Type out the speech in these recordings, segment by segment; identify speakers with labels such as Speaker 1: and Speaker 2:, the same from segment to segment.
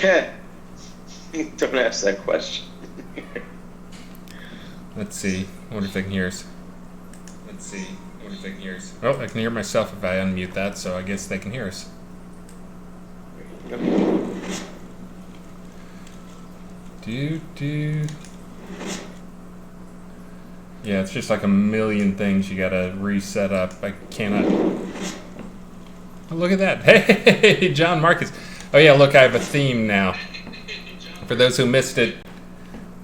Speaker 1: Don't ask that question.
Speaker 2: Let's see. I wonder if they can hear us. Oh, I can hear myself if I unmute that, so I guess they can hear us. Yeah, it's just like a million things you gotta reset up. I cannot. Oh, look at that. Hey, John Marcus. Oh yeah, look, I have a theme now. For those who missed it,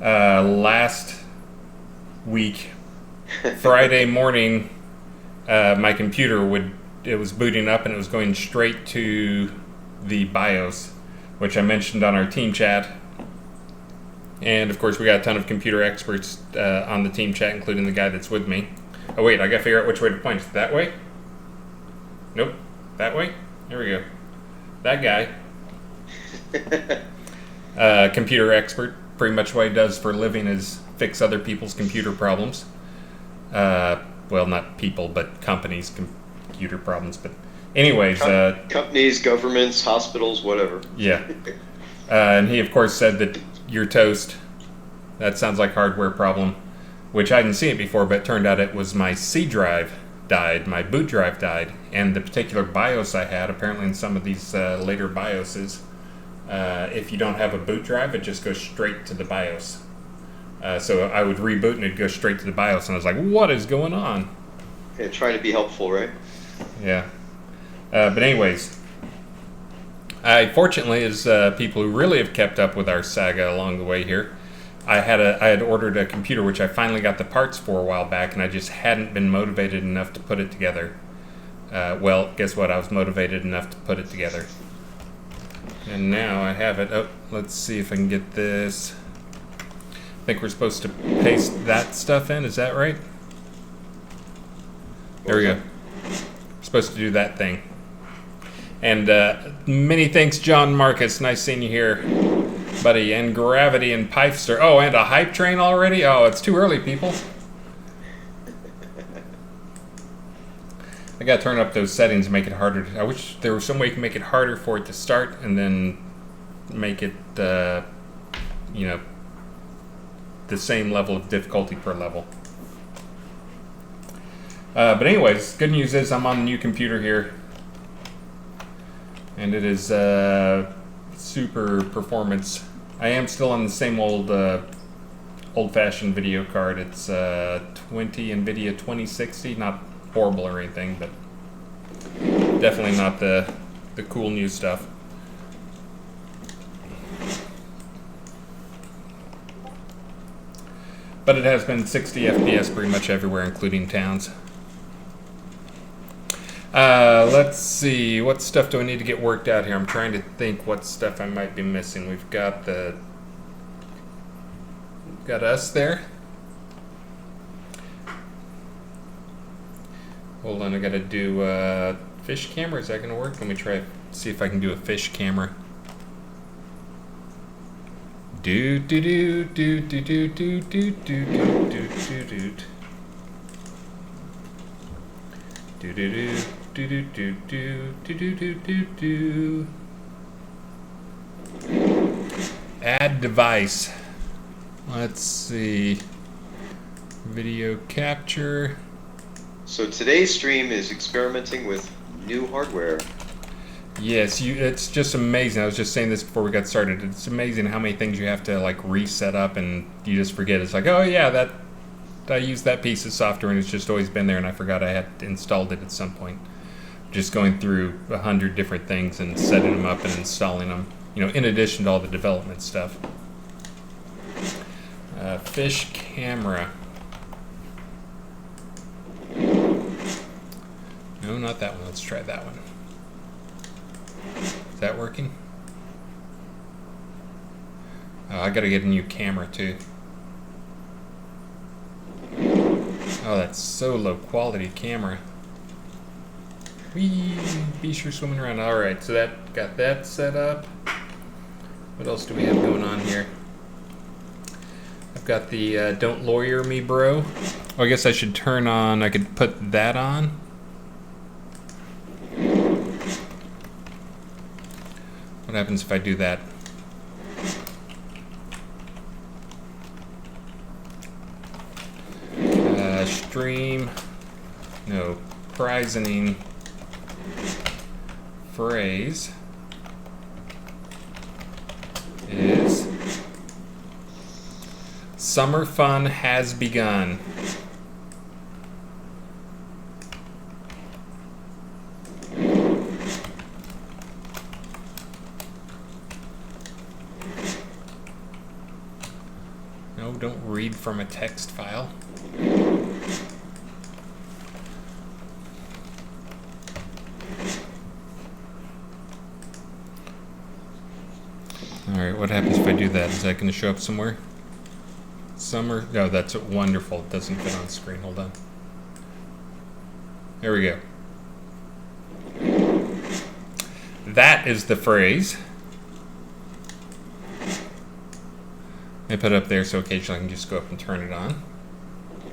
Speaker 2: last week, Friday morning, my computer was booting up and it was going straight to the BIOS, which I mentioned on our team chat. And of course, we got a ton of computer experts on the team chat, including the guy that's with me. Oh wait, I gotta figure out which way to point. That way? Nope. That way? There we go. That guy. Computer expert. Pretty much what he does for a living is fix other people's computer problems. Well, not people, but companies' computer problems. But anyways.
Speaker 1: Companies, governments, hospitals, whatever.
Speaker 2: Yeah. And he, of course, said that you're toast. That sounds like a hardware problem, which I didn't see it before, but it turned out it was my C drive died, my boot drive died, and the particular BIOS I had, apparently in some of these later BIOSes, if you don't have a boot drive, it just goes straight to the BIOS. So I would reboot and it'd go straight to the BIOS, and I was like, what is going on?
Speaker 1: Yeah, trying to be helpful, right?
Speaker 2: Yeah. But anyways, I fortunately, as people who really have kept up with our saga along the way here, I had ordered a computer which I finally got the parts for a while back, and I just hadn't been motivated enough to put it together. Well, guess what? I was motivated enough to put it together. And now I have it. Oh, let's see if I can get this. I think we're supposed to paste that stuff in. Is that right? There we go. We're supposed to do that thing. And many thanks, John Marcus. Nice seeing you here, buddy. And Gravity and Pipester. Oh, and a hype train already? Oh, it's too early, people. I gotta turn up those settings and make it harder. I wish there was some way you can make it harder for it to start and then make it, the same level of difficulty per level. But anyways, good news is I'm on the new computer here. And it is super performance. I am still on the same old-fashioned video card. It's NVIDIA 2060. Not horrible or anything, but definitely not the cool new stuff. But it has been 60 FPS pretty much everywhere, including towns. Let's see, what stuff do I need to get worked out here? I'm trying to think what stuff I might be missing. We've got us there. Hold on, I gotta do fish camera. Is that gonna work? Let me try see if I can do a fish camera. Do do do do do do do do do do do do do do do. Do do do do do do do do do. Add device. Let's see. Video capture.
Speaker 1: So today's stream is experimenting with new hardware.
Speaker 2: Yes, it's just amazing. I was just saying this before we got started. It's amazing how many things you have to like reset up and you just forget. It's like, oh yeah, I used that piece of software and it's just always been there and I forgot I had installed it at some point. Just going through 100 different things and setting them up and installing them, in addition to all the development stuff. Fish camera. No, not that one. Let's try that one. Is that working? Oh, I gotta get a new camera too. Oh, that's so low quality camera. Whee! Beast, you're swimming around. Alright, so that got that set up. What else do we have going on here? I've got the Don't Lawyer Me Bro. Oh, I guess I should turn on, I could put that on. What happens if I do that? Stream. No. Prisoning phrase is summer fun has begun. No, don't read from a text file. Alright, what happens if I do that? Is that going to show up somewhere? Summer? No, that's wonderful. It doesn't fit on screen. Hold on. There we go. That is the phrase. I put it up there so occasionally I can just go up and turn it on.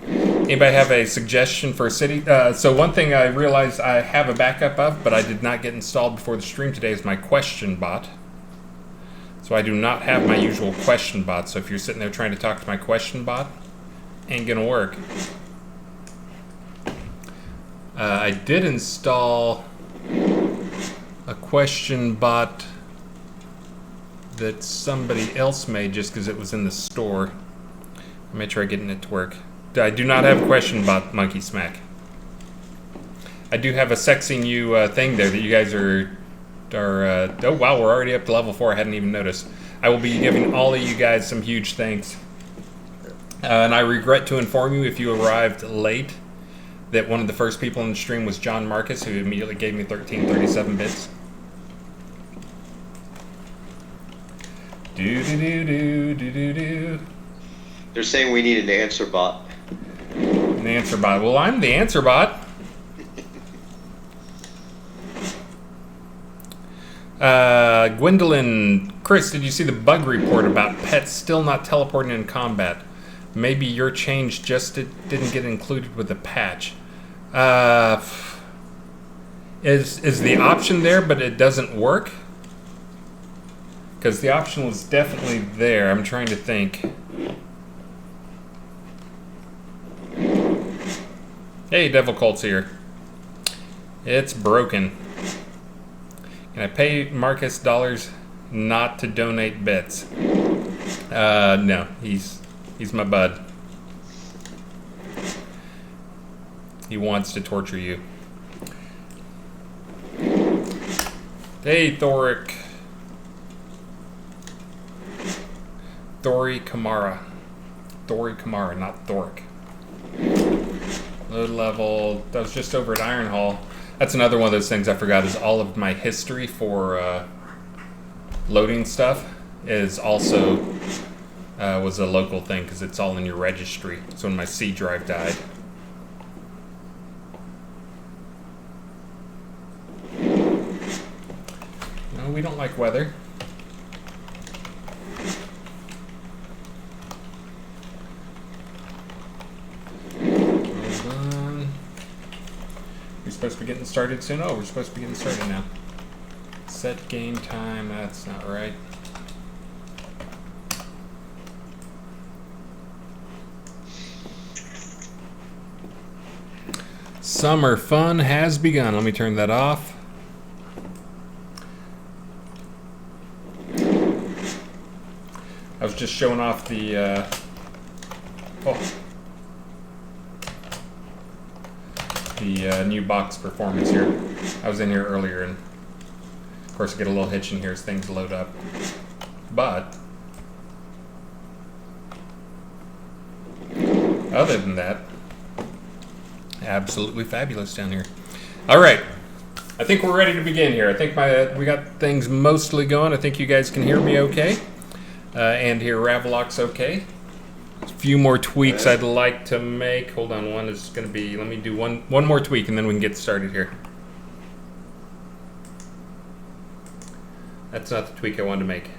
Speaker 2: Anybody have a suggestion for a city? So one thing I realized I have a backup of, but I did not get installed before the stream today, is my question bot. So I do not have my usual question bot. So if you're sitting there trying to talk to my question bot, ain't gonna work. I did install a question bot that somebody else made just because it was in the store. I'm gonna try getting it to work. I do not have a question bot, Monkey Smack. I do have a sexing you thing there that you guys are oh wow, we're already up to level 4. I hadn't even noticed. I will be giving all of you guys some huge thanks. And I regret to inform you, if you arrived late, that one of the first people in the stream was John Marcus, who immediately gave me 1337 bits. Do.
Speaker 1: They're saying we need an answer bot.
Speaker 2: An answer bot. Well, I'm the answer bot. Gwendolyn, Chris, did you see the bug report about pets still not teleporting in combat? Maybe your change just didn't get included with the patch. Is the option there, but it doesn't work? Because the option was definitely there. I'm trying to think. Hey, Devil Colt's here. It's broken. Can I pay Marcus dollars not to donate bits? No, he's my bud. He wants to torture you. Hey, Thoric. Thori Kamara, not Thoric. Load level. That was just over at Iron Hall. That's another one of those things I forgot, is all of my history for loading stuff is also was a local thing, because it's all in your registry. So when my C drive died. No, we don't like weather. Supposed to be getting started soon. Oh, we're supposed to be getting started now. Set game time. That's not right. Summer fun has begun. Let me turn that off. I was just showing off the new box performance here. I was in here earlier, and of course I get a little hitch in here as things load up. But other than that, absolutely fabulous down here. All right, I think we're ready to begin here. I think we got things mostly going. I think you guys can hear me okay, and hear Ravalox okay. A few more tweaks I'd like to make. Hold on, one is going to be, let me do one more tweak and then we can get started here. That's not the tweak I wanted to make.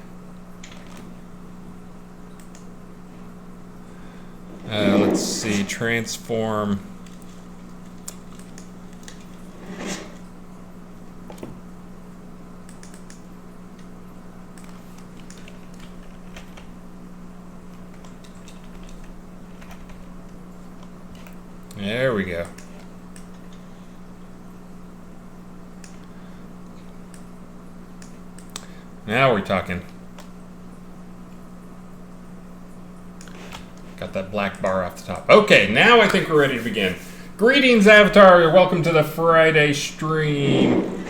Speaker 2: Let's see, transform. There we go. Now we're talking. Got that black bar off the top. Okay, now I think we're ready to begin. Greetings, Avatar. Welcome to the Friday stream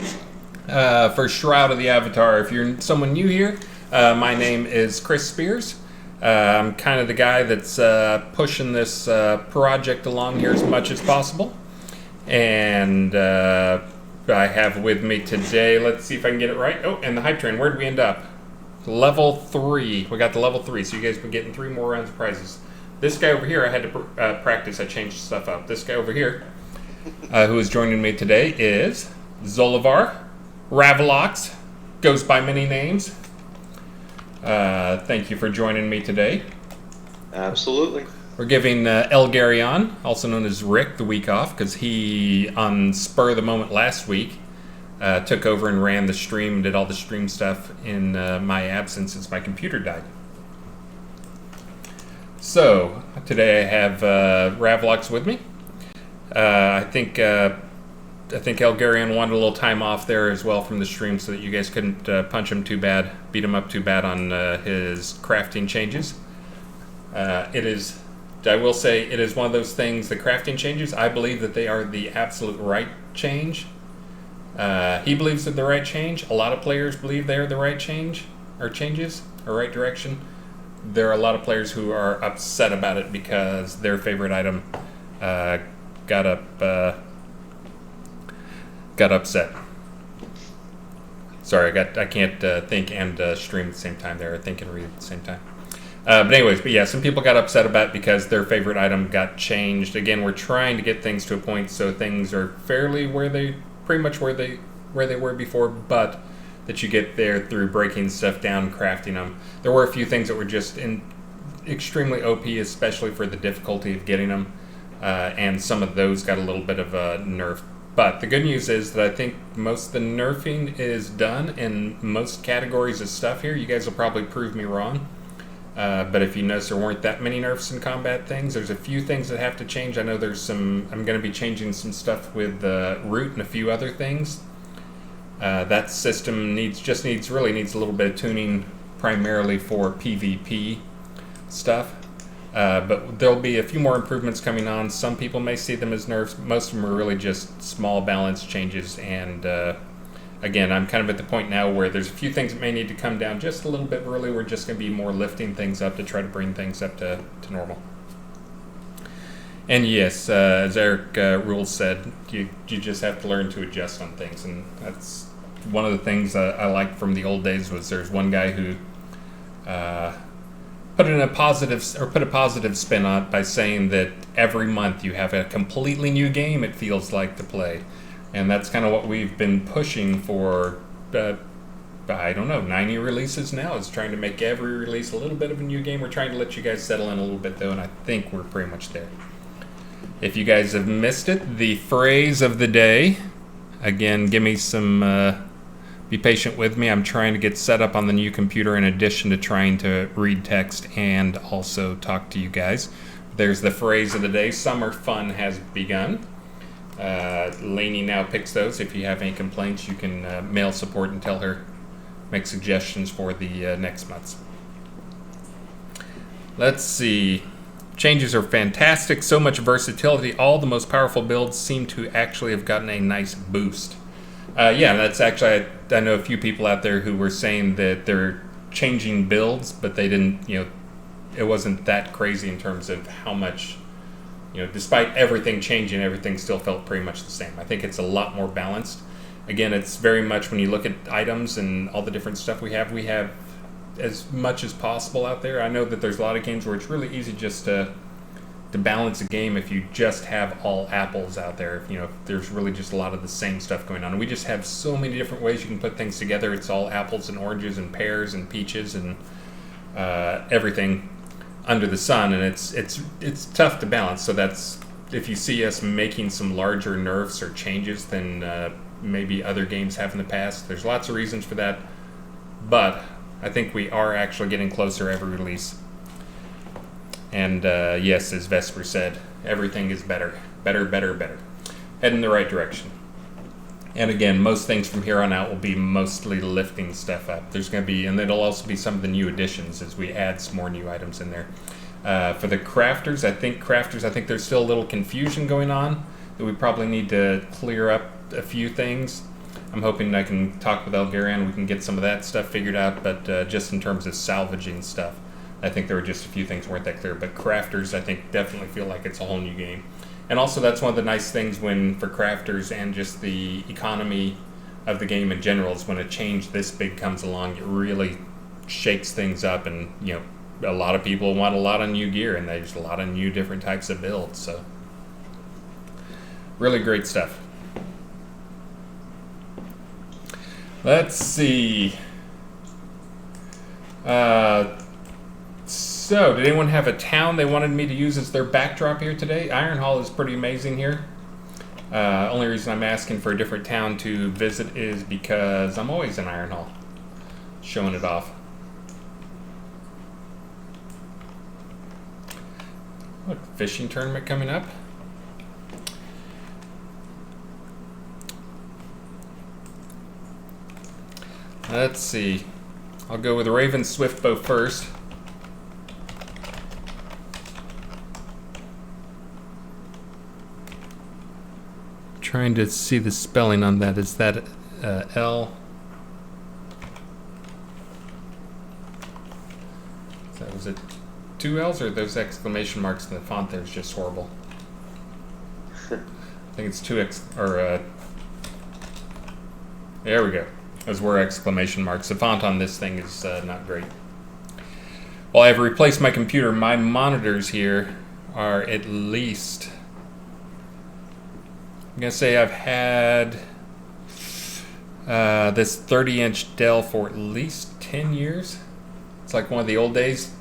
Speaker 2: for Shroud of the Avatar. If you're someone new here, my name is Chris Spears. I'm kind of the guy that's pushing this project along here as much as possible. And I have with me today, let's see if I can get it right. Oh, and the hype train. Where'd we end up? Level 3. We got the level 3, so you guys have been getting 3 more rounds of prizes. This guy over here, I had to practice. I changed stuff up. This guy over here, who is joining me today, is Atos Ravalox. Goes by many names. Thank you for joining me today.
Speaker 1: Absolutely.
Speaker 2: We're giving Elgarion, also known as Rick, the week off because he, on spur of the moment last week, took over and ran the stream, did all the stream stuff in my absence since my computer died. So, today I have Ravalox with me. I think Elgarion wanted a little time off there as well from the stream so that you guys couldn't punch him too bad, beat him up too bad on his crafting changes. I will say, it is one of those things, the crafting changes, I believe that they are the absolute right change. He believes they're the right change. A lot of players believe they're the right change, or changes, or right direction. There are a lot of players who are upset about it because their favorite item got upset. Sorry, I can't think and stream at the same time there, or think and read at the same time. But yeah, some people got upset about it because their favorite item got changed. Again, we're trying to get things to a point so things are fairly pretty much where they were before, but that you get there through breaking stuff down, crafting them. There were a few things that were just extremely OP, especially for the difficulty of getting them, and some of those got a little bit of a nerf. But the good news is that I think most of the nerfing is done in most categories of stuff here. You guys will probably prove me wrong. But if you notice there weren't that many nerfs in combat things, there's a few things that have to change. I know I'm going to be changing some stuff with root and a few other things. That system really needs a little bit of tuning, primarily for PvP stuff. But there'll be a few more improvements coming on. Some people may see them as nerfs. Most of them are really just small balance changes. And again, I'm kind of at the point now where there's a few things that may need to come down just a little bit. Really, we're just going to be more lifting things up to try to bring things up to normal. And yes, as Eric Rules said, you just have to learn to adjust on things. And that's one of the things I liked from the old days was there's one guy who put a positive spin on it by saying that every month you have a completely new game, it feels like, to play. And that's kind of what we've been pushing for, 90 releases now, is trying to make every release a little bit of a new game. We're trying to let you guys settle in a little bit, though, and I think we're pretty much there. If you guys have missed it, the phrase of the day, again, give me some, be patient with me. I'm trying to get set up on the new computer in addition to trying to read text and also talk to you guys. There's the phrase of the day, summer fun has begun. Lainey now picks those. If you have any complaints, you can mail support and tell her, make suggestions for the next months. Let's see. Changes are fantastic. So much versatility. All the most powerful builds seem to actually have gotten a nice boost. Yeah, that's actually, I know a few people out there who were saying that they're changing builds, but they didn't, it wasn't that crazy in terms of how much, despite everything changing, everything still felt pretty much the same. I think it's a lot more balanced. Again, it's very much, when you look at items and all the different stuff we have as much as possible out there. I know that there's a lot of games where it's really easy just to balance a game if you just have all apples out there. If there's really just a lot of the same stuff going on. And we just have so many different ways you can put things together. It's all apples and oranges and pears and peaches and everything under the sun, and it's tough to balance. So that's, if you see us making some larger nerfs or changes than maybe other games have in the past, there's lots of reasons for that, but I think we are actually getting closer every release. And yes, as Vesper said, everything is better. Better, better, better. Head in the right direction. And again, most things from here on out will be mostly lifting stuff up. There's going to be, and it'll also be some of the new additions as we add some more new items in there. For the crafters, I think there's still a little confusion going on that we probably need to clear up a few things. I'm hoping I can talk with Elgarian, we can get some of that stuff figured out, but just in terms of salvaging stuff, I think there were just a few things weren't that clear. But crafters, I think, definitely feel like it's a whole new game. And also, that's one of the nice things for crafters and just the economy of the game in general is when a change this big comes along, it really shakes things up, and a lot of people want a lot of new gear, and there's a lot of new different types of builds. So, really great stuff. Let's see. So, did anyone have a town they wanted me to use as their backdrop here today? Ironhall is pretty amazing here. Only reason I'm asking for a different town to visit is because I'm always in Ironhall, showing it off. Look, fishing tournament coming up. Let's see. I'll go with Raven Swiftbow first. Trying to see the spelling on that. Is that L? Was it 2 L's or those exclamation marks in the font there is just horrible? I think it's 2 X or there we go. Those were exclamation marks. The font on this thing is not great. Well, I've replaced my computer. My monitors here are at least, I'm going to say I've had this 30-inch Dell for at least 10 years. It's like one of the old days.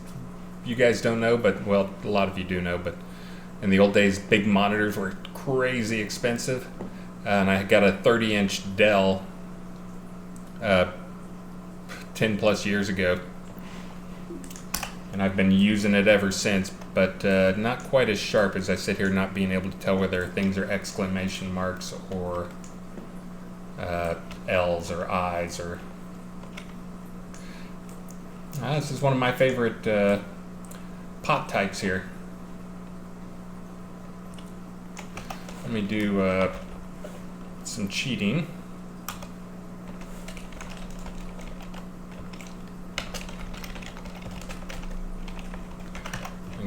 Speaker 2: You guys don't know, but, well, a lot of you do know, but in the old days, big monitors were crazy expensive. And I got a 30-inch Dell 10 plus years ago. And I've been using it ever since, but not quite as sharp as I sit here not being able to tell whether things are exclamation marks or L's or I's or... this is one of my favorite pot types here. Let me do some cheating.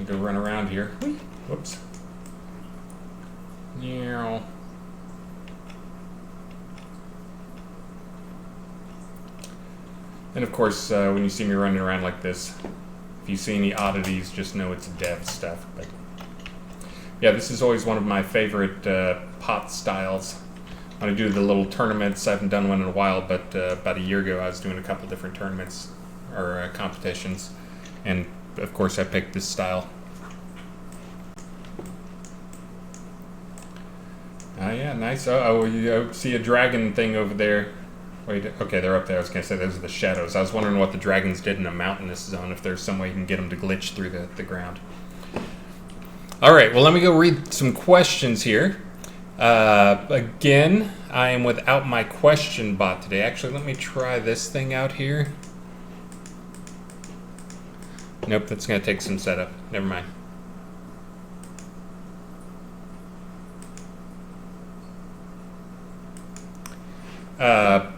Speaker 2: Go run around here. Whoops. Yeah. And of course, when you see me running around like this, if you see any oddities, just know it's dev stuff. But yeah, this is always one of my favorite pot styles. When I do the little tournaments, I haven't done one in a while, but about a year ago I was doing a couple different tournaments or competitions, and of course I picked this style. Yeah, nice. Oh, you see a dragon thing over there. Wait, okay, they're up there. I was going to say those are the shadows. I was wondering what the dragons did in a mountainous zone, if there's some way you can get them to glitch through the ground. All right, well, let me go read some questions here. Again, I am without my question bot today. Actually, let me try this thing out here. Nope, that's going to take some setup. Never mind.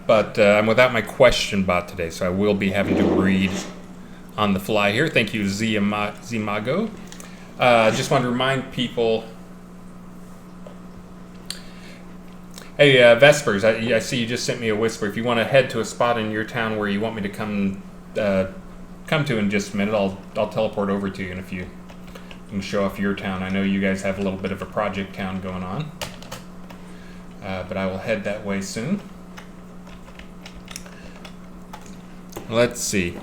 Speaker 2: But I'm without my question bot today, so I will be having to read on the fly here. Thank you, Zimago. Just want to remind people. Hey, Vespers, I see you just sent me a whisper. If you want to head to a spot in your town where you want me to come to in just a minute, I'll teleport over to you in a few. You can show off your town. I know you guys have a little bit of a project town going on, but I will head that way soon. Let's see.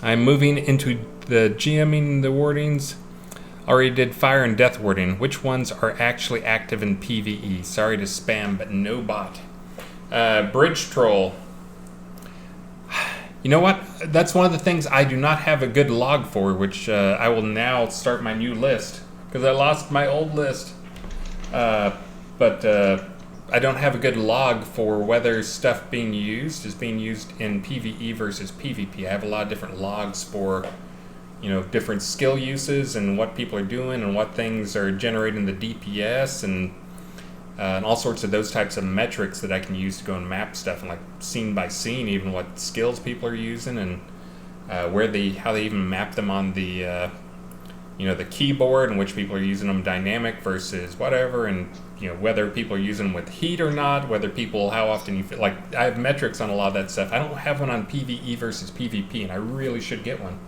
Speaker 2: I'm moving into the GMing the wardings. Already did fire and death warding. Which ones are actually active in PvE? Sorry to spam, but no bot. Bridge troll. You know what? That's one of the things I do not have a good log for, which I will now start my new list. because I lost my old list. But I don't have a good log for whether stuff being used is being used in PvE versus PvP. I have a lot of different logs for, different skill uses and what people are doing and what things are generating the DPS and all sorts of those types of metrics that I can use to go and map stuff, and like scene by scene, even what skills people are using and how they even map them on the the keyboard, and which people are using them dynamic versus whatever, and whether people are using them with heat or not, how often you feel like I have metrics on a lot of that stuff. I don't have one on PvE versus PvP, and I really should get one.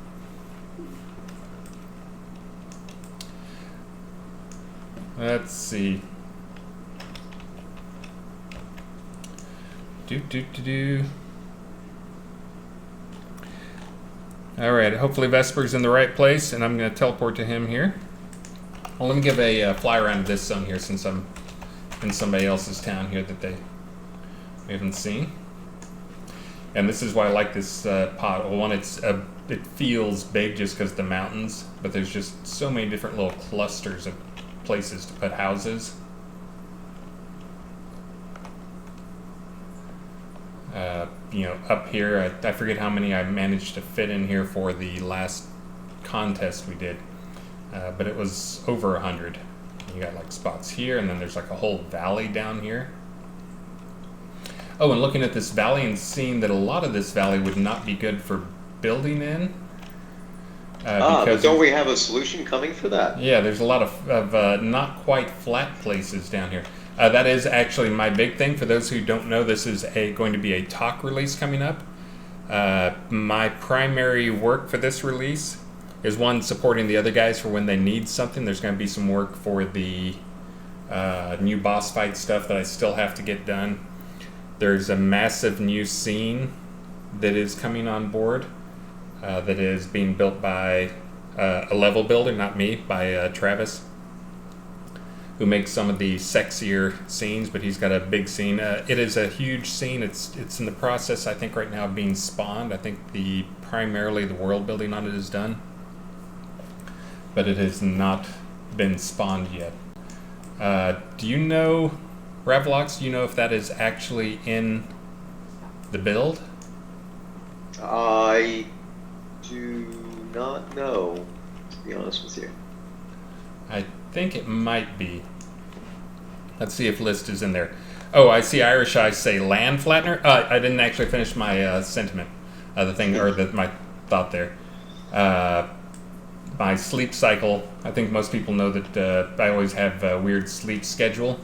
Speaker 2: Let's see. Alright, hopefully Vesper's in the right place, and I'm going to teleport to him here. Well, let me give a fly around to this zone here, since I'm in somebody else's town here that we haven't seen. And this is why I like this pod. Well, one, it feels big just because of the mountains, but there's just so many different little clusters of places to put houses. Up here, I forget how many I managed to fit in here for the last contest we did, but it was over 100. You got like spots here, and then there's like a whole valley down here. Oh, and looking at this valley and seeing that a lot of this valley would not be good for building in.
Speaker 1: But don't we have a solution coming for that?
Speaker 2: Yeah, there's a lot of not quite flat places down here. That is actually my big thing. For those who don't know, this is going to be a talk release coming up. My primary work for this release is one, supporting the other guys for when they need something. There's going to be some work for the new boss fight stuff that I still have to get done. There's a massive new scene that is coming on board that is being built by a level builder, not me, by Travis, who makes some of the sexier scenes, but he's got a big scene. It is a huge scene. It's in the process, I think, right now of being spawned. I think primarily the world building on it is done, but it has not been spawned yet. Do you know, Ravalox, do you know if that is actually in the build?
Speaker 1: I do not know, to be honest with you.
Speaker 2: I think it might be. Let's see if list is in there. Oh, I see Irish Eyes say land flattener. I didn't actually finish my sentiment, my thought there. My sleep cycle, I think most people know that I always have a weird sleep schedule.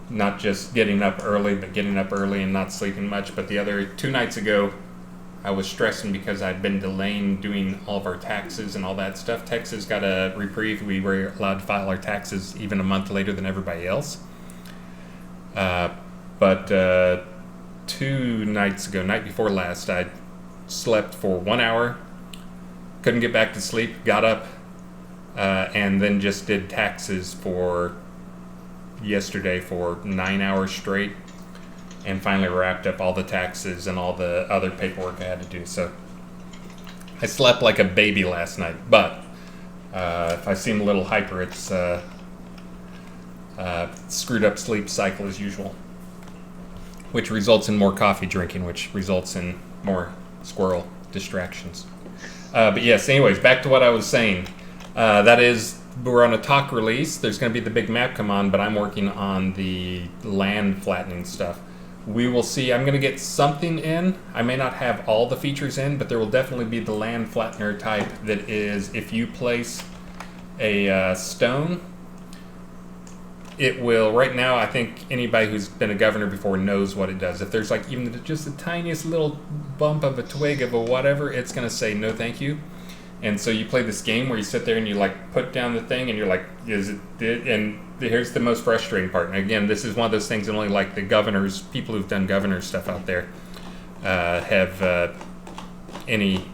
Speaker 2: Not just getting up early, but getting up early and not sleeping much. But the other 2 nights ago, I was stressing because I'd been delaying doing all of our taxes and all that stuff. Texas got a reprieve. We were allowed to file our taxes even a month later than everybody else. But 2 nights ago, night before last, I slept for 1 hour, couldn't get back to sleep, got up, and then just did taxes for yesterday for 9 hours straight. And finally wrapped up all the taxes and all the other paperwork I had to do. So I slept like a baby last night. But if I seem a little hyper, it's screwed up sleep cycle as usual, which results in more coffee drinking, which results in more squirrel distractions. But yes, anyways, back to what I was saying. That is, we're on a talk release. There's going to be the big map come on, but I'm working on the land flattening stuff. We will see. I'm going to get something in. I may not have all the features in, but there will definitely be the land flattener type that is, if you place a stone, it will, right now, I think anybody who's been a governor before knows what it does. If there's like even just the tiniest little bump of a twig of a whatever, it's going to say no thank you. And so you play this game where you sit there and you like put down the thing and you're like, is it, and here's the most frustrating part. And again, this is one of those things that only like the governors, people who've done governor stuff out there, have any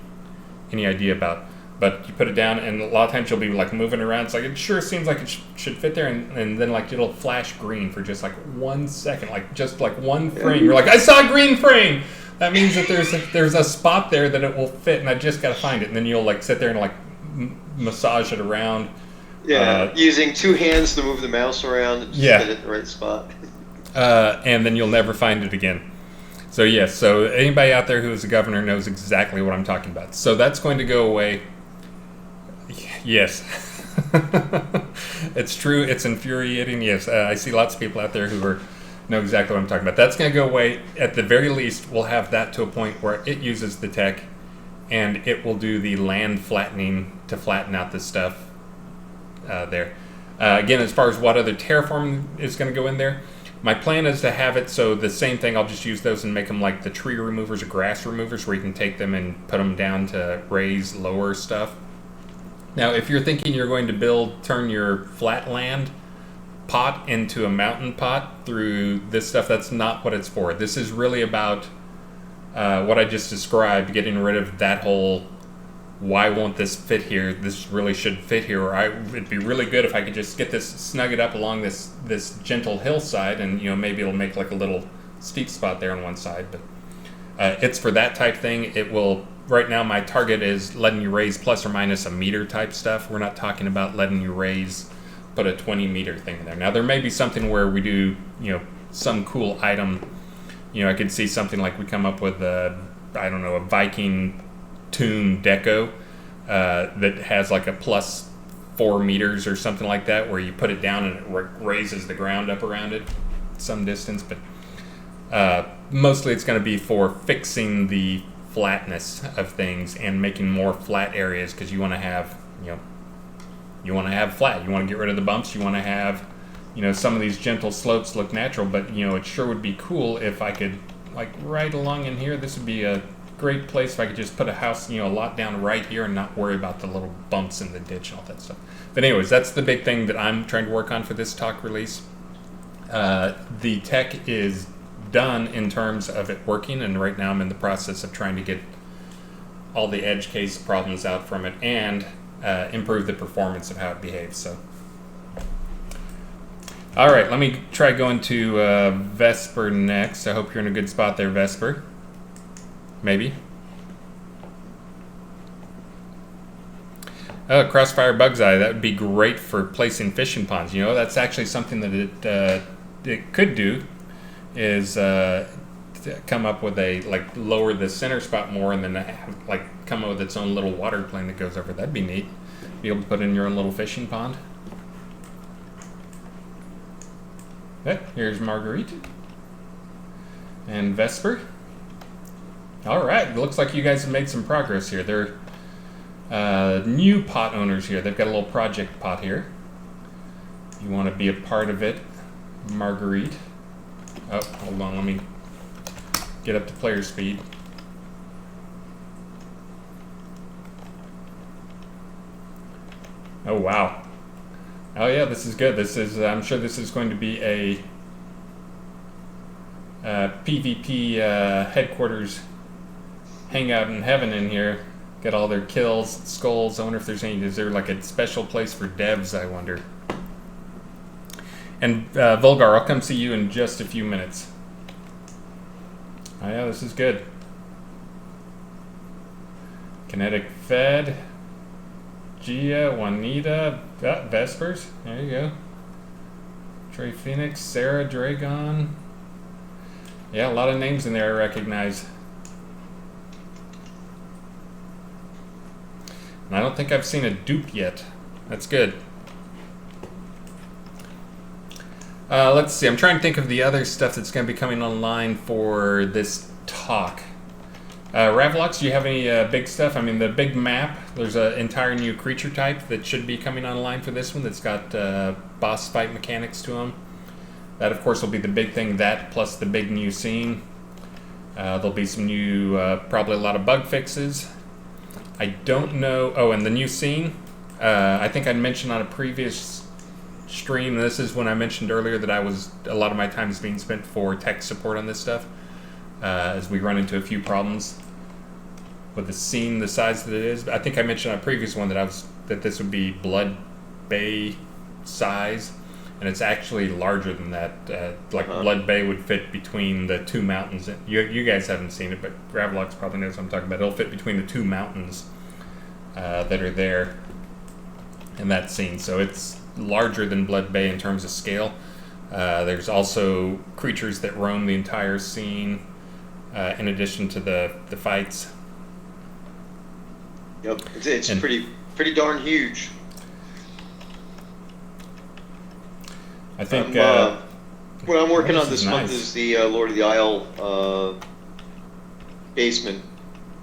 Speaker 2: idea about. But you put it down, and a lot of times you'll be like moving around. It's like, it sure seems like it should fit there, and then like it'll flash green for just like 1 second, like just like one frame. You're like, I saw a green frame. That means that there's a spot there that it will fit, and I just got to find it. And then you'll like sit there and like massage it around
Speaker 1: Yeah, using two hands to move the mouse around and just
Speaker 2: Yeah.
Speaker 1: hit it in the right spot.
Speaker 2: And then you'll never find it again. So yes, so anybody out there who is a governor knows exactly what I'm talking about. So that's going to go away. Yes. It's true. It's infuriating. Yes, I see lots of people out there who know exactly what I'm talking about. That's going to go away. At the very least, we'll have that to a point where it uses the tech, and it will do the land flattening to flatten out this stuff there. Again, as far as what other terraform is going to go in there, my plan is to have it so the same thing, I'll just use those and make them like the tree removers or grass removers, where you can take them and put them down to raise lower stuff. Now, if you're thinking you're going to turn your flat land pot into a mountain pot through this stuff, that's not what it's for. This is really about what I just described, getting rid of that whole, why won't this fit here? This really should fit here. Or it'd be really good if I could just get this, snug it up along this gentle hillside, and maybe it'll make like a little steep spot there on one side. But it's for that type thing. It will. Right now, my target is letting you raise plus or minus a meter type stuff. We're not talking about letting you put a 20-meter thing in there. Now, there may be something where we do, some cool item. I could see something like we come up with a Viking tomb deco that has like a plus 4 meters or something like that, where you put it down and it raises the ground up around it some distance. But mostly it's going to be for fixing the flatness of things and making more flat areas, because you want to have flat. You want to get rid of the bumps. You want to have some of these gentle slopes look natural. But it sure would be cool if I could, like right along in here, this would be a great place if I could just put a house, a lot down right here and not worry about the little bumps in the ditch and all that stuff. But anyways, that's the big thing that I'm trying to work on for this talk release. The tech is done in terms of it working, and right now I'm in the process of trying to get all the edge case problems out from it and improve the performance of how it behaves. So, all right, let me try going to Vesper next. I hope you're in a good spot there, Vesper. Maybe. Oh, Crossfire Bug's Eye. That would be great for placing fishing ponds. That's actually something that it could do, is come up with lower the center spot more, and then come up with its own little water plane that goes over. That'd be neat. Be able to put in your own little fishing pond. Okay, here's Marguerite and Vesper. All right, it looks like you guys have made some progress here. They're new pot owners here. They've got a little project pot here. You want to be a part of it, Marguerite. Oh, hold on, let me get up to player speed. Oh, wow. Oh, yeah, this is good. I'm sure this is going to be a PvP headquarters hangout in heaven in here. Get all their kills, skulls. I wonder if is there like a special place for devs, I wonder. And Volgar, I'll come see you in just a few minutes. Oh yeah, this is good. Kinetic Fed, Gia, Juanita, Vespers. There you go. Trey Phoenix, Sarah Dragon. Yeah, a lot of names in there I recognize. And I don't think I've seen a dupe yet. That's good. Let's see. I'm trying to think of the other stuff that's going to be coming online for this talk. Ravalox, do you have any big stuff? I mean, the big map, there's an entire new creature type that should be coming online for this one that's got boss fight mechanics to them. That, of course, will be the big thing. That plus the big new scene. There'll be some new, probably a lot of bug fixes. I don't know. Oh, and the new scene. I think I mentioned on a previous stream, this is when I mentioned earlier that a lot of my time is being spent for tech support on this stuff, as we run into a few problems with the scene the size that it is. I think I mentioned on a previous one that this would be Blood Bay size, and it's actually larger than that. Blood Bay would fit between the two mountains. You guys haven't seen it, but Ravalox probably knows what I'm talking about. It'll fit between the two mountains that are there. in that scene. So it's larger than Blood Bay in terms of scale. There's also creatures that roam the entire scene, in addition to the fights.
Speaker 1: Yep, it's pretty darn huge.
Speaker 2: I think
Speaker 1: what I'm working on this month
Speaker 2: nice.
Speaker 1: is the Lord of the Isle basement,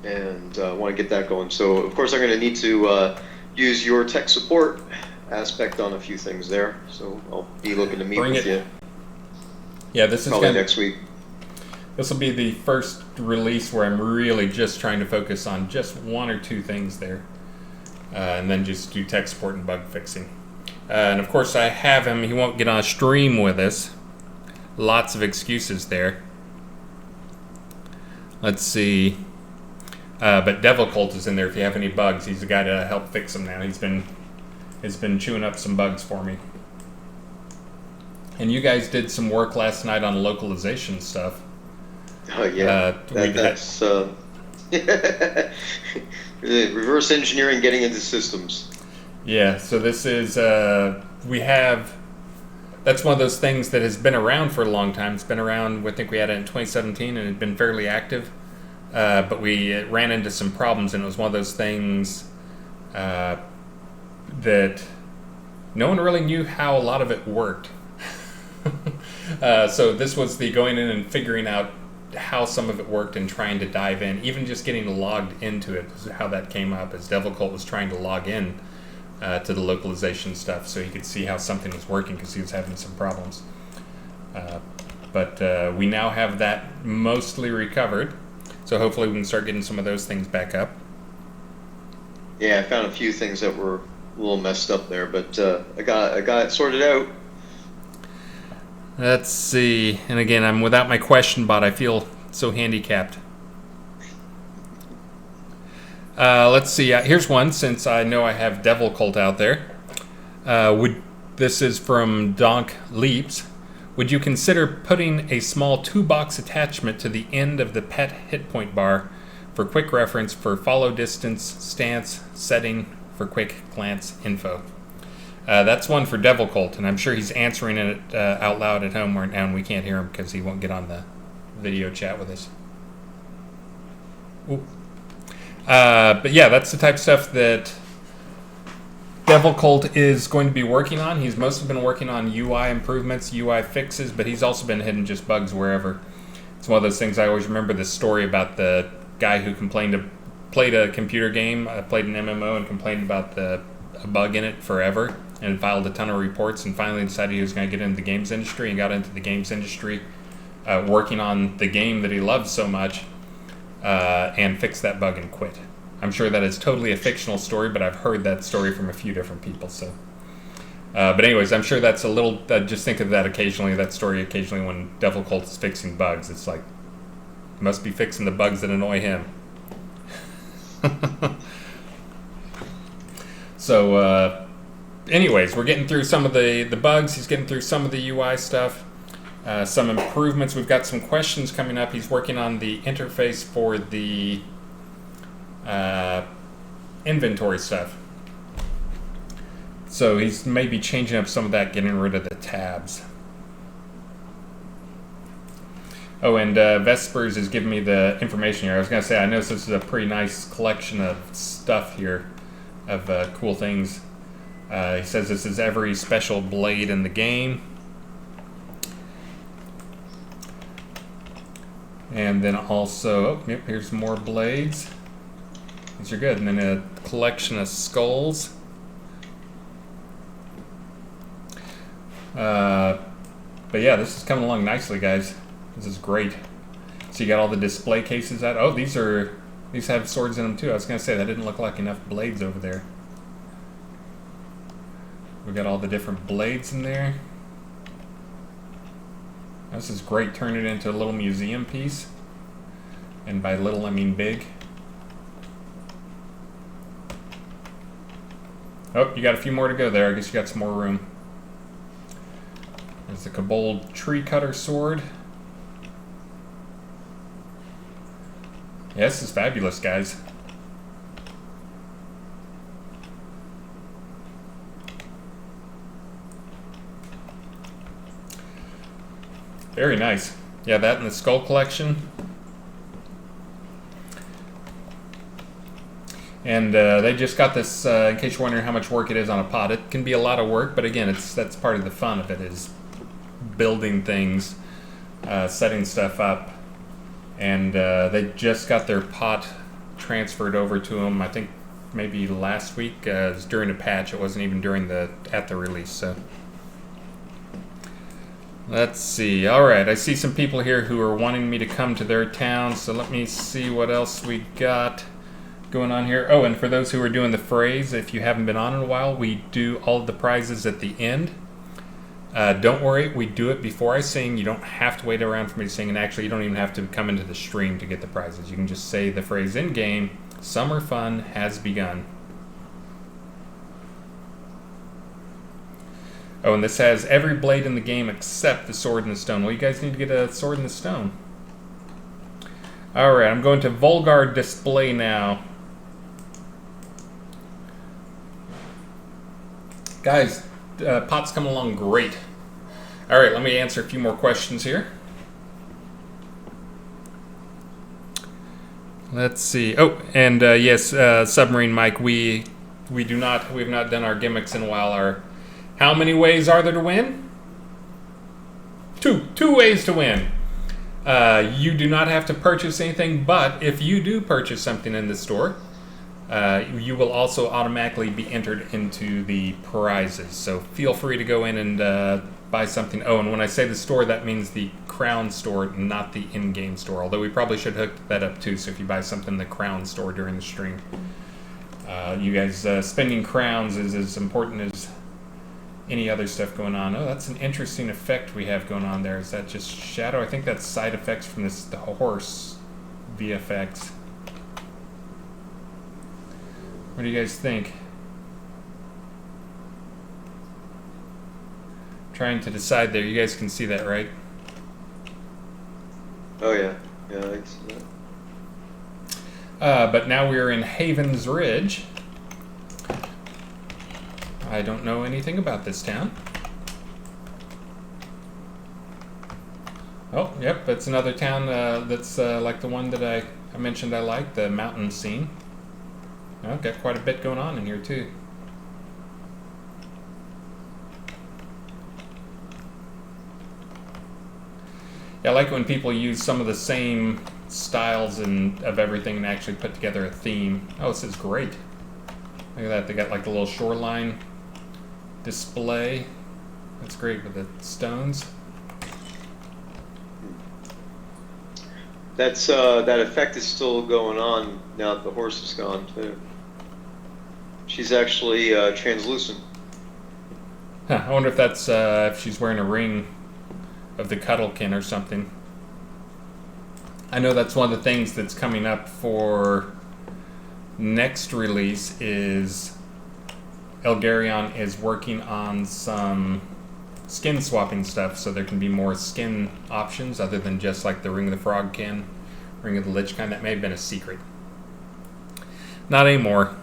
Speaker 1: and I want to get that going. So of course I'm going to need to use your tech support aspect on a few things there. So I'll be looking to meet with you.
Speaker 2: Yeah, this is
Speaker 1: probably next week.
Speaker 2: This will be the first release where I'm really just trying to focus on just one or two things there, and then just do tech support and bug fixing. And of course I have him. He won't get on a stream with us. Lots of excuses there. Let's see. But Devil Cult is in there if you have any bugs. He's the guy to help fix them now. He's been chewing up some bugs for me. And you guys did some work last night on localization stuff.
Speaker 1: Oh yeah, that's reverse engineering getting into systems.
Speaker 2: Yeah, so this is that's one of those things that has been around for a long time. It's been around. I think we had it in 2017, and it had been fairly active. But we ran into some problems, and it was one of those things that no one really knew how a lot of it worked. So this was the going in and figuring out how some of it worked and trying to dive in. Even just getting logged into it is how that came up, as Devil Cult was trying to log in to the localization stuff so he could see how something was working because he was having some problems. But we now have that mostly recovered, so hopefully we can start getting some of those things back up.
Speaker 1: Yeah, I found a few things that were a little messed up there, but I got it sorted out.
Speaker 2: Let's see. And again, I'm without my question bot. I feel so handicapped. Let's see. Here's one, since I know I have Devil Cult out there. This is from Donk Leaps. Would you consider putting a small 2-box attachment to the end of the pet hit point bar for quick reference for follow distance, stance, setting, for quick glance info? That's one for Devil Cult, and I'm sure he's answering it out loud at home right now, and we can't hear him because he won't get on the video chat with us. But yeah, that's the type of stuff that Devil Cult is going to be working on. He's mostly been working on UI improvements, UI fixes, but he's also been hitting just bugs wherever. It's one of those things. I always remember this story about the guy who played a computer game, played an MMO, and complained about a bug in it forever, and filed a ton of reports, and finally decided he was going to get into the games industry, and got into the games industry working on the game that he loves so much, and fixed that bug and quit. I'm sure that is totally a fictional story, but I've heard that story from a few different people. So, but anyways, I'm sure that's a little. Just think of that occasionally. That story occasionally when Devil Cult is fixing bugs. It's like must be fixing the bugs that annoy him. So, anyways, we're getting through some of the bugs. He's getting through some of the UI stuff. Some improvements. We've got some questions coming up. He's working on the interface for the inventory stuff. So he's maybe changing up some of that, getting rid of the tabs. Oh, and Vespers is giving me the information here. I was going to say, I noticed this is a pretty nice collection of stuff here, of cool things. He says this is every special blade in the game. And then also, oh, yep, here's more blades. These are good. And then a collection of skulls. But yeah, this is coming along nicely, guys. This is great. So you got all the display cases out. Oh, these have swords in them too. I was gonna say that didn't look like enough blades over there. We got all the different blades in there. This is great. Turn it into a little museum piece. And by little, I mean big. Oh, you got a few more to go there. I guess you got some more room. There's the Kobold Tree Cutter Sword. Yeah, this is fabulous, guys. Very nice. Yeah, that and the Skull Collection. And they just got this, in case you're wondering how much work it is on a pod. It can be a lot of work, but again, that's part of the fun of it, is building things, setting stuff up. And they just got their pot transferred over to them, I think maybe last week. It was during a patch. It wasn't even during at the release. So let's see. All right, I see some people here who are wanting me to come to their town. So let me see what else we got going on here. Oh, and for those who are doing the phrase, if you haven't been on in a while, we do all of the prizes at the end. Don't worry, we do it before I sing. You don't have to wait around for me to sing, and actually you don't even have to come into the stream to get the prizes. You can just say the phrase in game. Summer fun has begun. Oh, and this has every blade in the game except the sword and the stone. Well, you guys need to get a sword and the stone. Alright, I'm going to Volgar display now. Guys, pot's coming along great. Alright, let me answer a few more questions here. Let's see. Oh, and yes, Submarine Mike, we have not done our gimmicks in a while. How many ways are there to win? Two ways to win. You do not have to purchase anything, but if you do purchase something in the store, you will also automatically be entered into the prizes. So feel free to go in and buy something. Oh, and when I say the store, that means the Crown store, not the in-game store. Although we probably should hook that up too. So if you buy something in the Crown store during the stream, you guys spending crowns is as important as any other stuff going on. Oh, that's an interesting effect we have going on there. Is that just shadow? I think that's side effects from the horse VFX. What do you guys think? Trying to decide there. You guys can see that, right?
Speaker 1: Oh yeah, yeah, I can see that.
Speaker 2: But now we're in Havens Ridge. I don't know anything about this town. Oh, yep, that's another town that's like the one that I mentioned I like, the mountain scene. Oh, got quite a bit going on in here too. Yeah, I like when people use some of the same styles of everything and actually put together a theme. Oh, this is great. Look at that, they got like a little shoreline display. That's great with the stones.
Speaker 1: That's that effect is still going on now that the horse is gone too. She's actually translucent.
Speaker 2: Huh, I wonder if that's if she's wearing a ring of the Cuddlekin or something. I know that's one of the things that's coming up for next release is Elgarion is working on some skin swapping stuff, so there can be more skin options other than just like the Ring of the Frogkin, Ring of the Lich kind. That may have been a secret. Not anymore.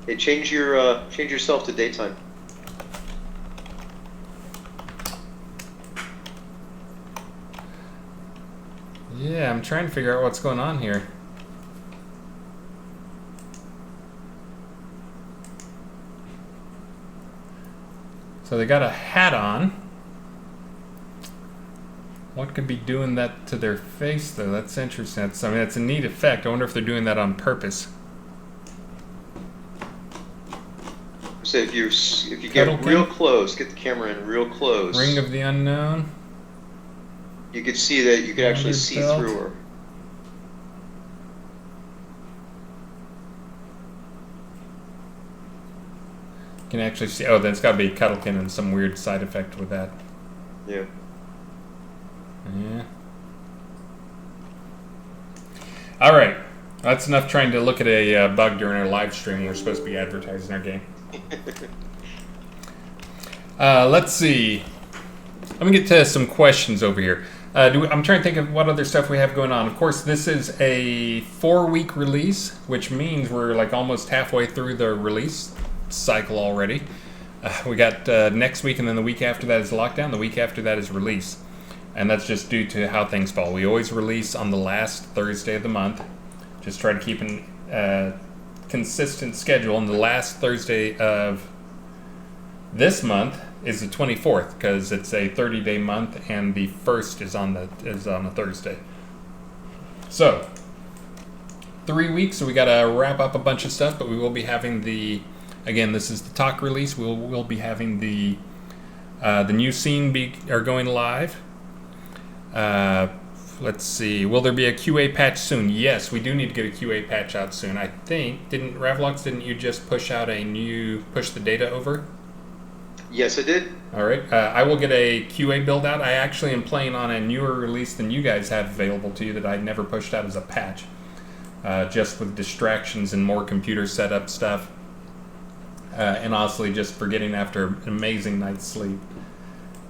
Speaker 1: Hey, change yourself to daytime.
Speaker 2: Yeah, I'm trying to figure out what's going on here. So they got a hat on. What could be doing that to their face, though? That's interesting. I mean, that's a neat effect. I wonder if they're doing that on purpose.
Speaker 1: So if you get
Speaker 2: Cuddlekin?
Speaker 1: real close, get the camera in real close.
Speaker 2: Ring of the Unknown.
Speaker 1: You could see that. You could actually see
Speaker 2: Belt.
Speaker 1: through her.
Speaker 2: You can actually see. Oh, then it's got to be Cuddlekin and some weird side effect with that.
Speaker 1: Yeah.
Speaker 2: Yeah. All right. That's enough trying to look at a bug during our live stream. We're supposed to be advertising our game. Let's see. Let me get to some questions over here. I'm trying to think of what other stuff we have going on. Of course, this is a 4-week release, which means we're like almost halfway through the release cycle already. We got next week, and then the week after that is lockdown. The week after that is release. And that's just due to how things fall. We always release on the last Thursday of the month. Just try to keep a consistent schedule. And the last Thursday of this month is the 24th, because it's a 30-day month, and the first is on a Thursday. So 3 weeks, so we got to wrap up a bunch of stuff, but we will be having again, this is the talk release. We'll be having the new scene going live. Let's see. Will there be a QA patch soon? Yes, we do need to get a QA patch out soon. I think Ravalox, didn't you just push the data over?
Speaker 1: Yes, I did.
Speaker 2: All right. I will get a QA build out. I actually am playing on a newer release than you guys have available to you that I never pushed out as a patch. Just with distractions and more computer setup stuff. And honestly, just forgetting after an amazing night's sleep.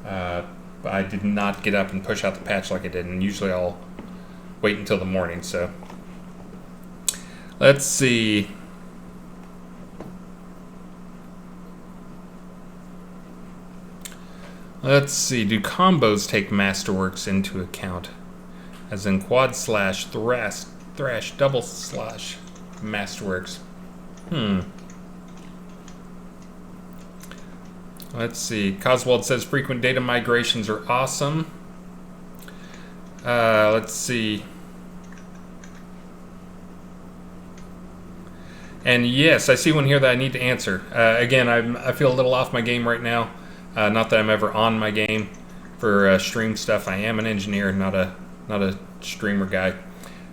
Speaker 2: I did not get up and push out the patch like I did, and usually I'll wait until the morning. So let's see. Do combos take Masterworks into account? As in quad slash, thrash, double slash, Masterworks. Let's see. Coswald says frequent data migrations are awesome. Let's see. And yes, I see one here that I need to answer. Again, I feel a little off my game right now. Not that I'm ever on my game for stream stuff. I am an engineer, not a streamer guy.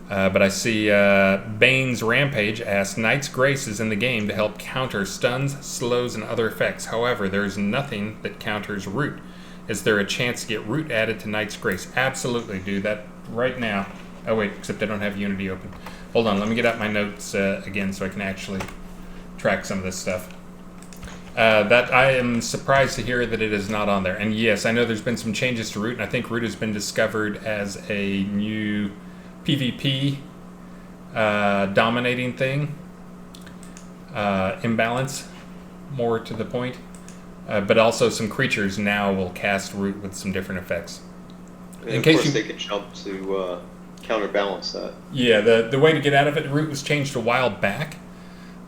Speaker 2: But I see Bane's Rampage asks, Knight's Grace is in the game to help counter stuns, slows, and other effects. However, there is nothing that counters Root. Is there a chance to get Root added to Knight's Grace? Absolutely, do that right now. Oh wait, except I don't have Unity open. Hold on, let me get out my notes again so I can actually track some of this stuff. That I am surprised to hear that it is not on there. And yes, I know there's been some changes to Root, and I think Root has been discovered as a new PvP dominating thing, imbalance, more to the point, but also some creatures now will cast Root with some different effects.
Speaker 1: And of course they can jump to counterbalance that. Yeah,
Speaker 2: the way to get out of it, Root was changed a while back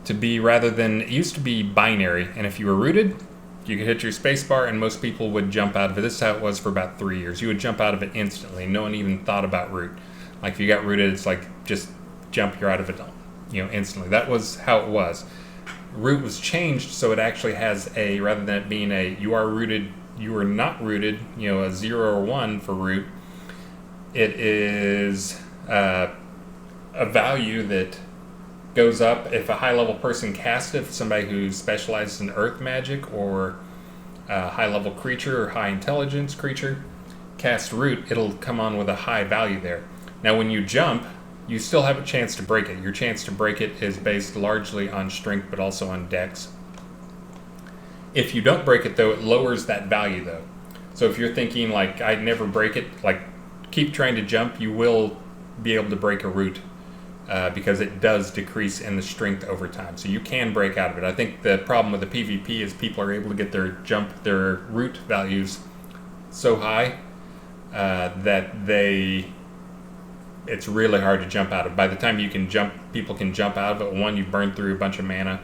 Speaker 2: to be, it used to be binary, and if you were rooted, you could hit your spacebar and most people would jump out of it. This is how it was for about 3 years. You would jump out of it instantly. No one even thought about Root. Like if you got rooted, it's like just jump, you're out of it, instantly. That was how it was. Root was changed so it actually has rather than it being you are rooted, you are not rooted, a 0 or 1 for Root. It is a value that goes up if a high level person casts it, if somebody who specializes in earth magic or a high level creature or high intelligence creature casts Root, it'll come on with a high value there. Now when you jump, you still have a chance to break it. Your chance to break it is based largely on strength, but also on dex. If you don't break it, though, it lowers that value, though. So if you're thinking, like, I'd never break it, like, keep trying to jump, you will be able to break a Root because it does decrease in the strength over time. So you can break out of it. I think the problem with the PvP is people are able to get their Root values so high that it's really hard to jump out of. By the time you can jump, people can jump out of it. 1, you've burned through a bunch of mana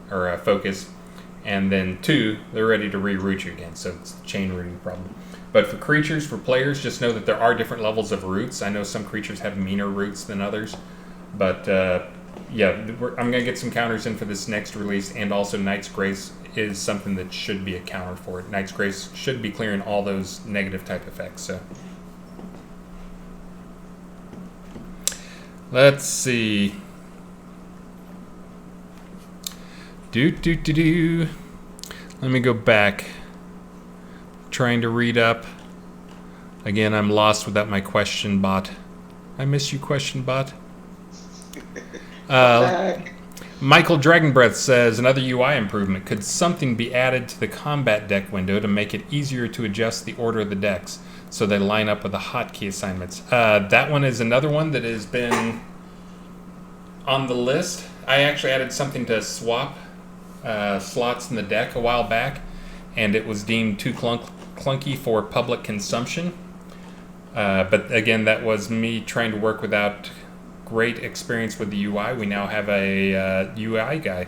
Speaker 2: or focus, and then 2, they're ready to re-root you again. So it's the chain rooting problem. But for creatures, for players, just know that there are different levels of roots. I know some creatures have meaner roots than others, but yeah, I'm going to get some counters in for this next release, and also Knight's Grace is something that should be a counter for it. Knight's Grace should be clearing all those negative type effects. So let's see. Let me go back. Trying to read up. Again, I'm lost without my question bot. I miss you, question bot. Michael Dragonbreath says, another UI improvement. Could something be added to the combat deck window to make it easier to adjust the order of the decks so they line up with the hotkey assignments? That one is another one that has been on the list. I actually added something to swap slots in the deck a while back, and it was deemed too clunky for public consumption. But again, that was me trying to work without great experience with the UI. We now have a UI guy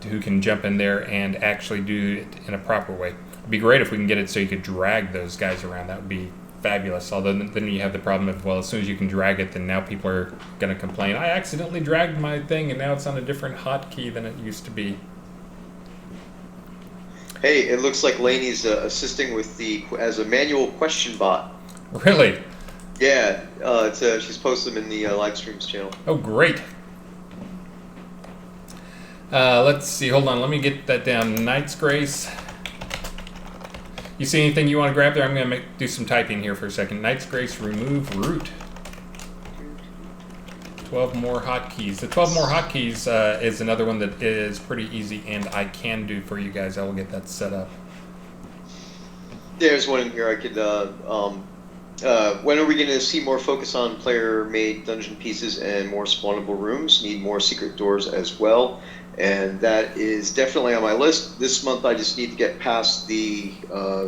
Speaker 2: who can jump in there and actually do it in a proper way. It'd be great if we can get it so you could drag those guys around. That would be fabulous. Although then you have the problem of, well, as soon as you can drag it, then now people are going to complain, I accidentally dragged my thing and now it's on a different hotkey than it used to be.
Speaker 1: Hey, it looks like Lainey's assisting with as a manual question bot.
Speaker 2: Really?
Speaker 1: Yeah, she's posted them in the live streams channel.
Speaker 2: Oh, great. Let's see. Hold on. Let me get that down. Knight's Grace. You see anything you want to grab there? I'm going to do some typing here for a second. Knight's Grace, remove root. 12 more hotkeys. The 12 more hotkeys is another one that is pretty easy and I can do for you guys. I will get that set up.
Speaker 1: There's one in here I could... when are we going to see more focus on player-made dungeon pieces and more spawnable rooms? Need more secret doors as well. And that is definitely on my list. This month I just need to get past the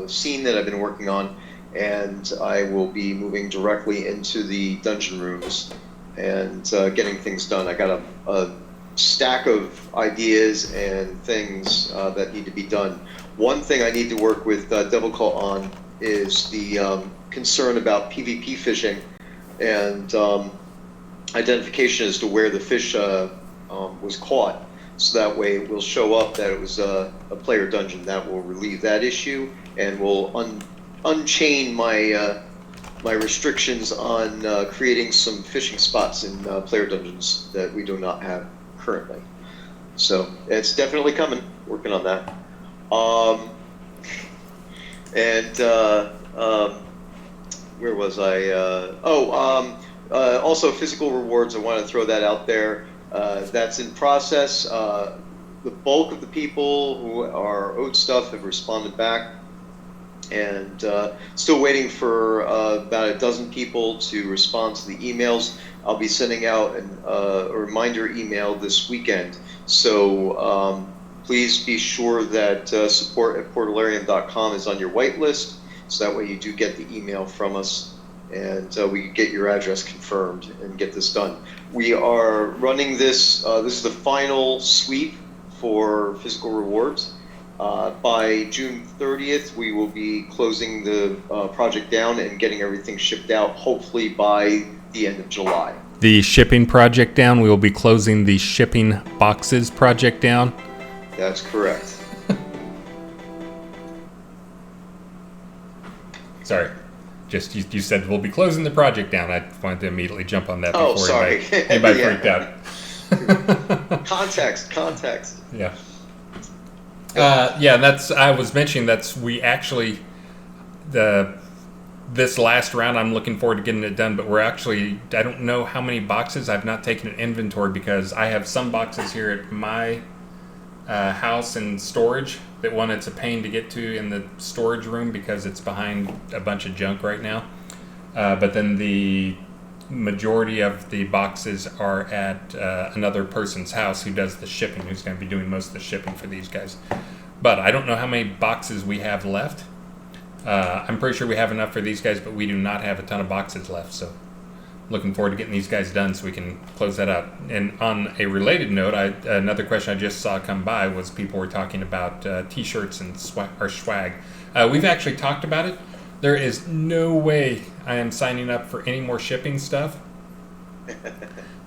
Speaker 1: scene that I've been working on, and I will be moving directly into the dungeon rooms and getting things done. I got a stack of ideas and things that need to be done. One thing I need to work with Devil Cult on is the concern about PvP fishing and identification as to where the fish was caught. So that way it will show up that it was a player dungeon. That will relieve that issue and will unchain my my restrictions on creating some fishing spots in player dungeons that we do not have currently. So it's definitely coming. Working on that. Where was I? Also physical rewards. I want to throw that out there. That's in process. The bulk of the people who are owed stuff have responded back, and still waiting for about a dozen people to respond to the emails. I'll be sending out a reminder email this weekend, so please be sure that support@portalarium.com is on your whitelist, so that way you do get the email from us, and we can get your address confirmed and get this done. We are running this, this is the final sweep for physical rewards. By June 30th, we will be closing the project down and getting everything shipped out, hopefully by the end of July.
Speaker 2: The shipping project down, we will be closing the shipping boxes project down.
Speaker 1: That's correct.
Speaker 2: Sorry. Just you said we'll be closing the project down. I wanted to immediately jump on that
Speaker 1: Oh,
Speaker 2: before
Speaker 1: sorry.
Speaker 2: anybody
Speaker 1: Yeah.
Speaker 2: freaked out.
Speaker 1: Context.
Speaker 2: Yeah. Yeah, that's I was mentioning we actually this last round I'm looking forward to getting it done, but I don't know how many boxes. I've not taken an inventory because I have some boxes here at my house in storage that one it's a pain to get to in the storage room because it's behind a bunch of junk right now, but then the majority of the boxes are at another person's house who does the shipping, who's going to be doing most of the shipping for these guys. But I don't know how many boxes we have left. I'm pretty sure we have enough for these guys, but we do not have a ton of boxes left, so looking forward to getting these guys done so we can close that out. And on a related note, another question I just saw come by was people were talking about t-shirts and swag. We've actually talked about it. There is no way I am signing up for any more shipping stuff.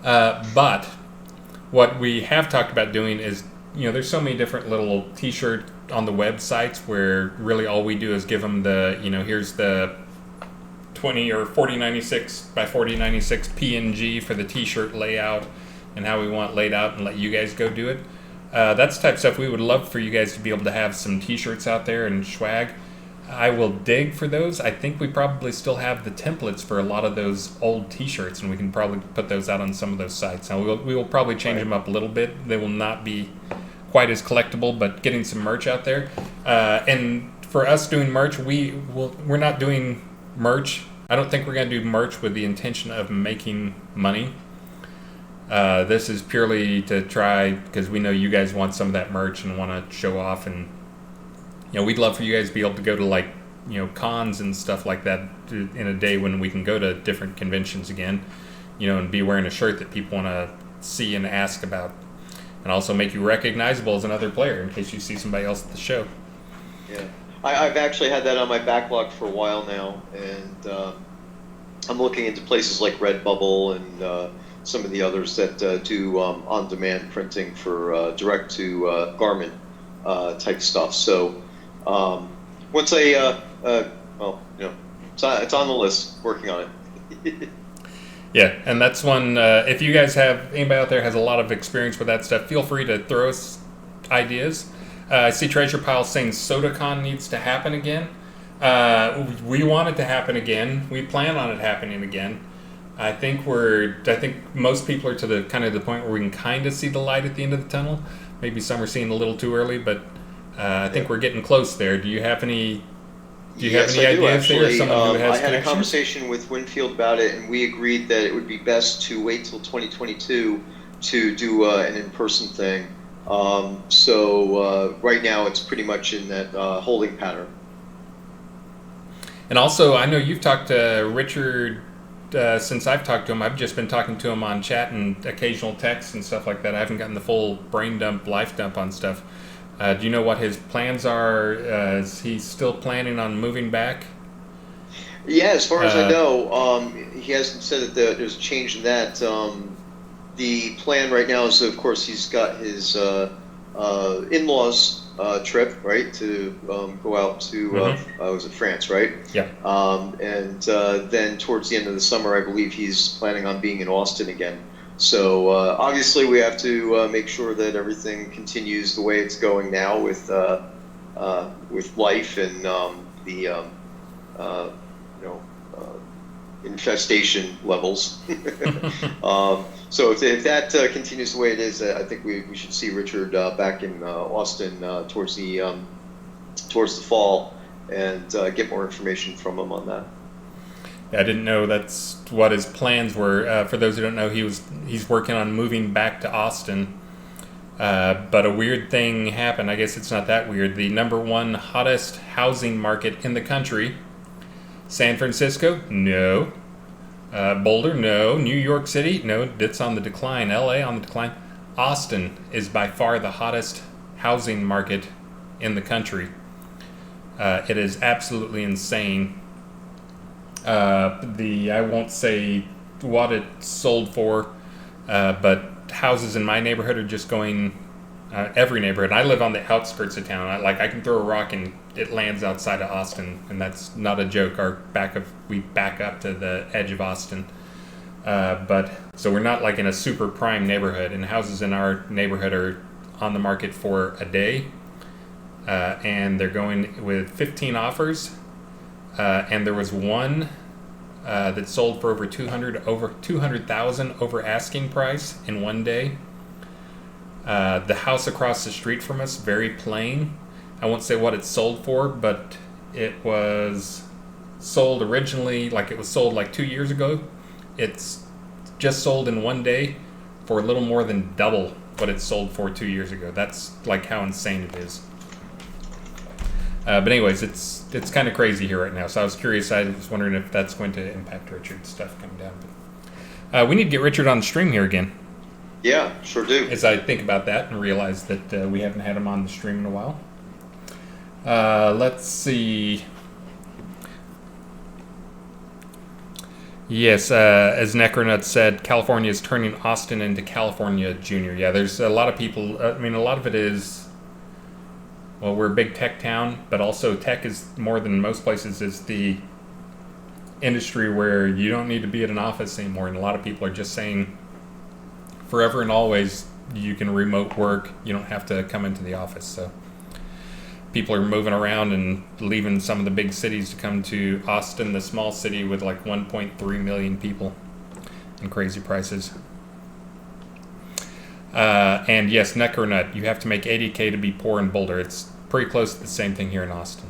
Speaker 2: But what we have talked about doing is, there's so many different little t-shirt on the websites where really all we do is give them the, here's the 20 or 4096 by 4096 PNG for the t-shirt layout and how we want it laid out, and let you guys go do it. That's the type of stuff we would love for you guys to be able to have some t-shirts out there and swag. I will dig for those. I think we probably still have the templates for a lot of those old t-shirts, and we can probably put those out on some of those sites. Now we will probably change them up a little bit. They will not be quite as collectible, but getting some merch out there. And for us doing merch, we're not doing merch. I don't think we're going to do merch with the intention of making money. This is purely to try, because we know you guys want some of that merch and want to show off, and we'd love for you guys to be able to go to like cons and stuff like that in a day when we can go to different conventions again, and be wearing a shirt that people want to see and ask about, and also make you recognizable as another player in case you see somebody else at the show.
Speaker 1: Yeah, I've actually had that on my backlog for a while now, and I'm looking into places like Redbubble and some of the others that do on-demand printing for direct-to-garment type stuff. So once it's on the list, working on it.
Speaker 2: Yeah, and that's one, if you guys have, anybody out there has a lot of experience with that stuff, feel free to throw us ideas. I see Treasure Pile saying SodaCon needs to happen again. We want it to happen again. We plan on it happening again. I think most people are to the kind of the point where we can kind of see the light at the end of the tunnel. Maybe some are seeing a little too early, but I think we're getting close there. Do you have any?
Speaker 1: Yes, I do,
Speaker 2: ideas there?
Speaker 1: Someone
Speaker 2: who has
Speaker 1: I had a
Speaker 2: connections?
Speaker 1: conversation with Winfield about it, and we agreed that it would be best to wait till 2022 to do an in-person thing. So right now it's pretty much in that holding pattern.
Speaker 2: And also, I know you've talked to Richard. Since I've talked to him, I've just been talking to him on chat and occasional texts and stuff like that. I haven't gotten the full brain dump, life dump on stuff. Do you know what his plans are? Is he still planning on moving back?
Speaker 1: Yeah, as far as I know, he hasn't said that there's a change in that. The plan right now is, of course, he's got his in-laws trip, right, to go out to was it France, right?
Speaker 2: Yeah.
Speaker 1: And then towards the end of the summer, I believe he's planning on being in Austin again. So obviously, we have to make sure that everything continues the way it's going now with life and the infestation levels. So if that continues the way it is, I think we should see Richard back in Austin towards the fall and get more information from him on that.
Speaker 2: I didn't know that's what his plans were. For those who don't know, he's working on moving back to Austin. But a weird thing happened. I guess it's not that weird. The number one hottest housing market in the country, San Francisco, no. Boulder, no. New York City, no. It's on the decline. LA on the decline. Austin is by far the hottest housing market in the country. It is absolutely insane. I won't say what it sold for, but houses in my neighborhood are just going. Every neighborhood. I live on the outskirts of town. I can throw a rock and it lands outside of Austin, and that's not a joke. We back up to the edge of Austin, but so we're not like in a super prime neighborhood. And houses in our neighborhood are on the market for a day, and they're going with 15 offers, and there was one that sold for over 200,000 over asking price in one day. The house across the street from us, very plain. I won't say what it sold for, but it was sold originally, it was sold 2 years ago. It's just sold in one day for a little more than double what it sold for 2 years ago. That's how insane it is. But anyways, it's kind of crazy here right now. So I was curious. I was wondering if that's going to impact Richard's stuff coming down. But we need to get Richard on the stream here again.
Speaker 1: Yeah, sure do.
Speaker 2: As I think about that and realize that we haven't had him on the stream in a while. Let's see. Yes, as Necronut said, California is turning Austin into California Junior. Yeah, there's a lot of people. A lot of it is, well, we're a big tech town, but also tech is more than most places is the industry where you don't need to be at an office anymore. And a lot of people are just saying, forever and always, you can remote work. You don't have to come into the office. So people are moving around and leaving some of the big cities to come to Austin, the small city with 1.3 million people and crazy prices. And yes, Necronut, you have to make 80K to be poor in Boulder. It's pretty close to the same thing here in Austin.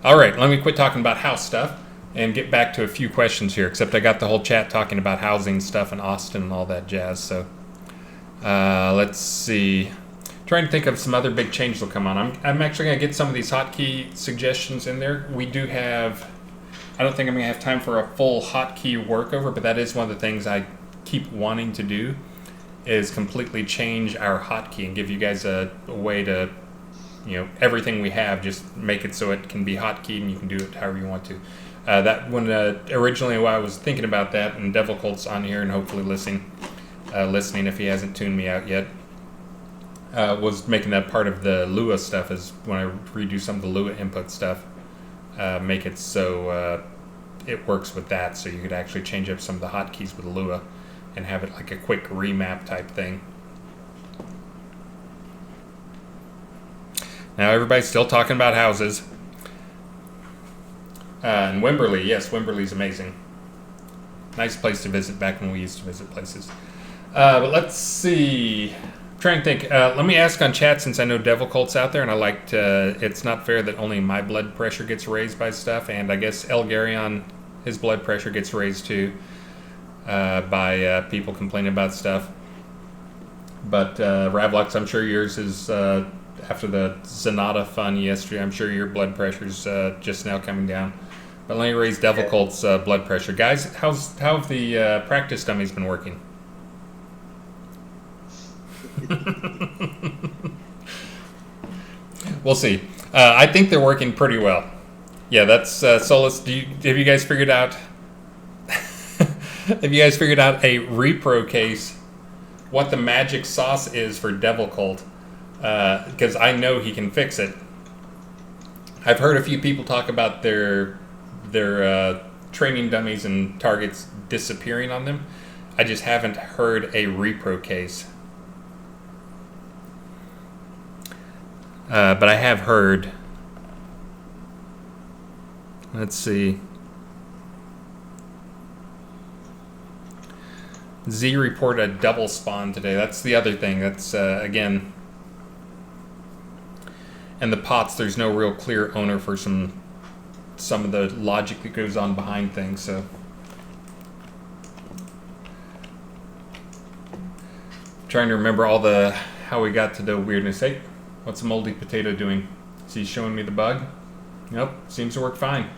Speaker 2: All right, let me quit talking about house stuff and get back to a few questions here. Except I got the whole chat talking about housing stuff in Austin and all that jazz. So let's see. Trying to think of some other big changes will come on. I'm actually going to get some of these hotkey suggestions in there. We do have. I don't think I'm going to have time for a full hotkey workover, but that is one of the things I keep wanting to do, is completely change our hotkey and give you guys a way to, everything we have, just make it so it can be hotkeyed and you can do it however you want to. That when originally while I was thinking about that, and Devil Colt's on here and hopefully listening if he hasn't tuned me out yet, was making that part of the Lua stuff, is when I redo some of the Lua input stuff, make it so it works with that, so you could actually change up some of the hotkeys with Lua and have it like a quick remap type thing. Now everybody's still talking about houses. And Wimberley, yes, Wimberley's amazing. Nice place to visit back when we used to visit places. But let's see. I'm trying to think. Let me ask on chat, since I know Devil Colt's out there, and I liked it's not fair that only my blood pressure gets raised by stuff, and I guess Elgarion, his blood pressure gets raised too by people complaining about stuff. But Ravalox, I'm sure yours is, after the Zanata fun yesterday, I'm sure your blood pressure's just now coming down. But let me raise Devil Colt's blood pressure. Guys, how have the practice dummies been working? We'll see. I think they're working pretty well. Yeah, that's Solus. Have you guys figured out? Have you guys figured out a repro case? What the magic sauce is for Devil Colt? Because I know he can fix it. I've heard a few people talk about their training dummies and targets disappearing on them. I just haven't heard a repro case. But I have heard. Let's see. Z reported a double spawn today. That's the other thing. That's, again... And the pots, there's no real clear owner for some of the logic that goes on behind things, so... Trying to remember how we got to the weirdness. Hey, what's the moldy potato doing? Is he showing me the bug? Nope, seems to work fine.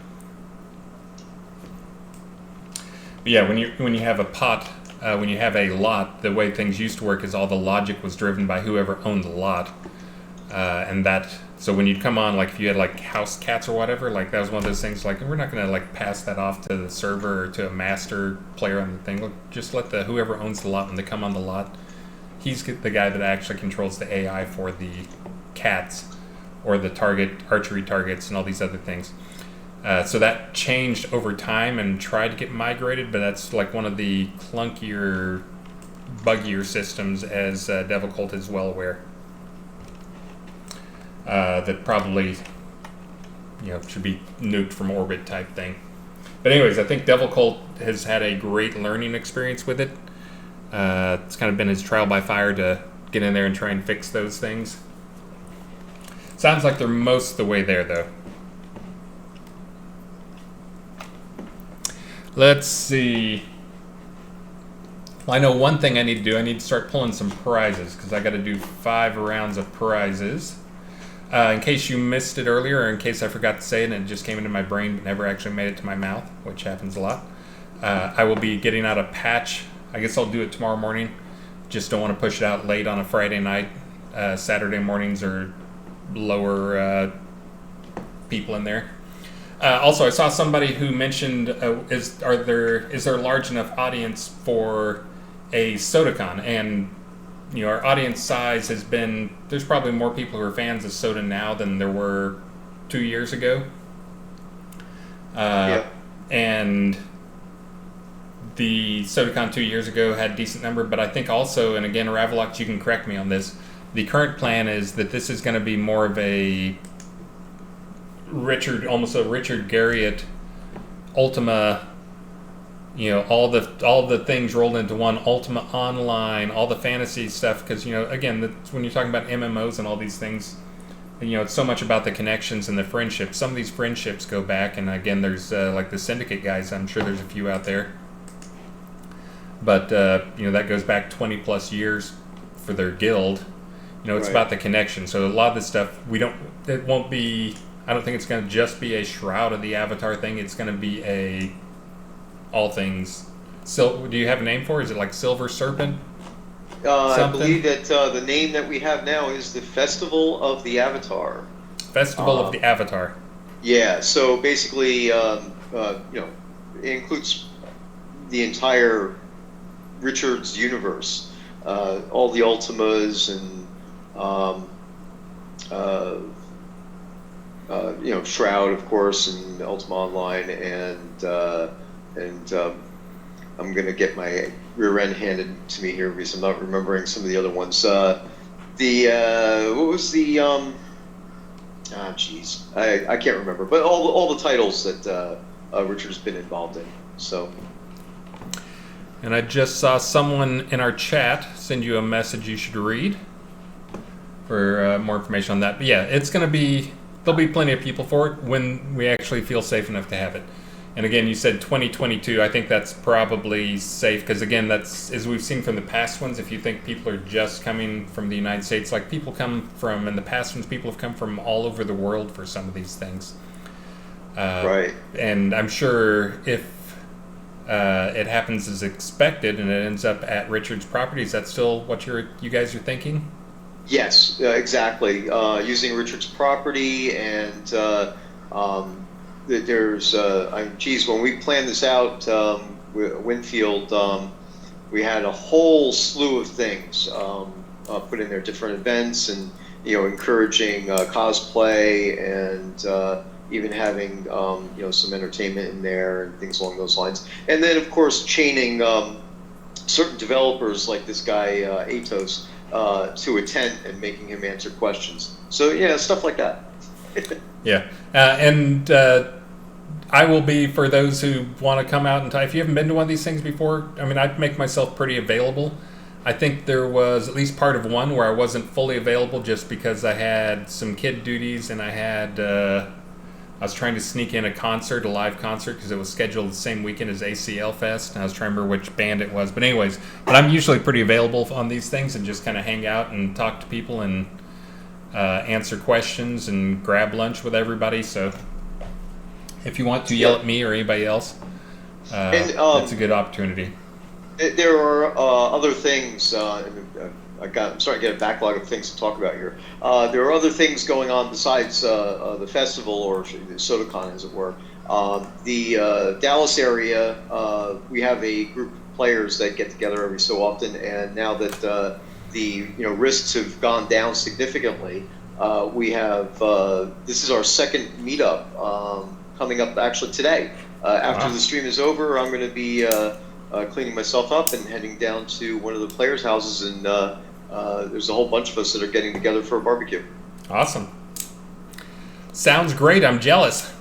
Speaker 2: But yeah, when you have a pot, when you have a lot, the way things used to work is all the logic was driven by whoever owned the lot, and that. So when you'd come on, like if you had like house cats or whatever, like that was one of those things. Like we're not gonna like pass that off to the server or to a master player on the thing. Look, just let whoever owns the lot, when they come on the lot, he's the guy that actually controls the AI for the cats or the archery targets and all these other things. So that changed over time and tried to get migrated, but that's like one of the clunkier, buggier systems, as Devil Colt is well aware. That probably, should be nuked from orbit type thing. But anyways, I think Devil Colt has had a great learning experience with it. It's kind of been his trial by fire to get in there and try and fix those things. Sounds like they're most of the way there, though. Let's see. Well, I know one thing I need to do. I need to start pulling some prizes, because I got to do 5 rounds of prizes. In case you missed it earlier, or in case I forgot to say it and it just came into my brain but never actually made it to my mouth, which happens a lot, I will be getting out a patch. I guess I'll do it tomorrow morning. Just don't want to push it out late on a Friday night. Saturday mornings are lower people in there. Also, I saw somebody who mentioned, is there a large enough audience for a SodaCon? And our audience size has been, there's probably more people who are fans of Soda now than there were 2 years ago. And the SodaCon 2 years ago had a decent number, but I think also, and again, Ravalox, you can correct me on this, the current plan is that this is going to be more of a almost a Richard Garriott Ultima, all the things rolled into one, Ultima Online, all the fantasy stuff, because again, when you're talking about MMOs and all these things, it's so much about the connections and the friendships. Some of these friendships go back, and again, there's like the syndicate guys. I'm sure there's a few out there, but that goes back 20 plus years for their guild. It's
Speaker 1: Right.
Speaker 2: about the connection. So a lot of this stuff it won't be. I don't think it's going to just be a Shroud of the Avatar thing. It's going to be a all things. So, do you have a name for it? Is it like Silver Serpent?
Speaker 1: I
Speaker 2: Something?
Speaker 1: believe that the name that we have now is the Festival of the Avatar.
Speaker 2: Festival of the Avatar.
Speaker 1: Yeah, so basically, it includes the entire Richard's universe, all the Ultimas and Shroud, of course, and Ultima Online, and I'm gonna get my rear end handed to me here because I'm not remembering some of the other ones. What was the jeez, I can't remember, but all the titles that Richard's been involved in. So.
Speaker 2: And I just saw someone in our chat send you a message you should read for more information on that. But yeah, there'll be plenty of people for it when we actually feel safe enough to have it. And again, you said 2022. I think that's probably safe because, again, that's, as we've seen from the past ones, if you think people are just coming from the United States, like in the past ones, people have come from all over the world for some of these things.
Speaker 1: Right.
Speaker 2: And I'm sure if it happens as expected and it ends up at Richard's property, is that still what you guys are thinking?
Speaker 1: Yes, exactly. Using Richard's property and there's, when we planned this out, Winfield, we had a whole slew of things put in there, different events and, encouraging cosplay and even having, some entertainment in there and things along those lines. And then, of course, chaining certain developers like this guy, Atos, to a tent and making him answer questions. So, yeah, stuff like that.
Speaker 2: Yeah. And I will be, for those who want to come out and if you haven't been to one of these things before, I mean, I'd make myself pretty available. I think there was at least part of one where I wasn't fully available just because I had some kid duties and I was trying to sneak in a live concert, because it was scheduled the same weekend as ACL Fest, and I was trying to remember which band it was. But anyways, I'm usually pretty available on these things and just kind of hang out and talk to people and answer questions and grab lunch with everybody. So if you want to yell at me or anybody else, that's a good opportunity.
Speaker 1: There are other things. I'm starting to get a backlog of things to talk about here. There are other things going on besides the festival, or the SodaCon, as it were. The Dallas area, we have a group of players that get together every so often, and now that the risks have gone down significantly, we have this is our second meetup coming up actually today. After the stream is over, I'm going to be cleaning myself up and heading down to one of the players' houses, and there's a whole bunch of us that are getting together for a barbecue.
Speaker 2: Awesome. Sounds great. I'm jealous.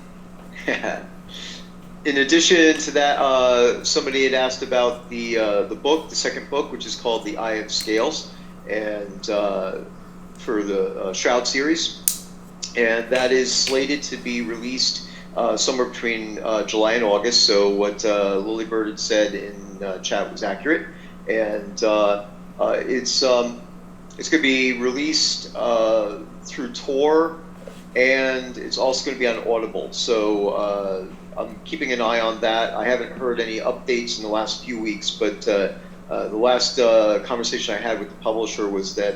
Speaker 1: In addition to that, somebody had asked about the book, the second book, which is called The Eye of Scales, and for the Shroud series, and that is slated to be released somewhere between July and August. So what Lilybird had said in chat was accurate, and it's going to be released through Tor, and it's also going to be on Audible. So I'm keeping an eye on that. I haven't heard any updates in the last few weeks, but the last conversation I had with the publisher was that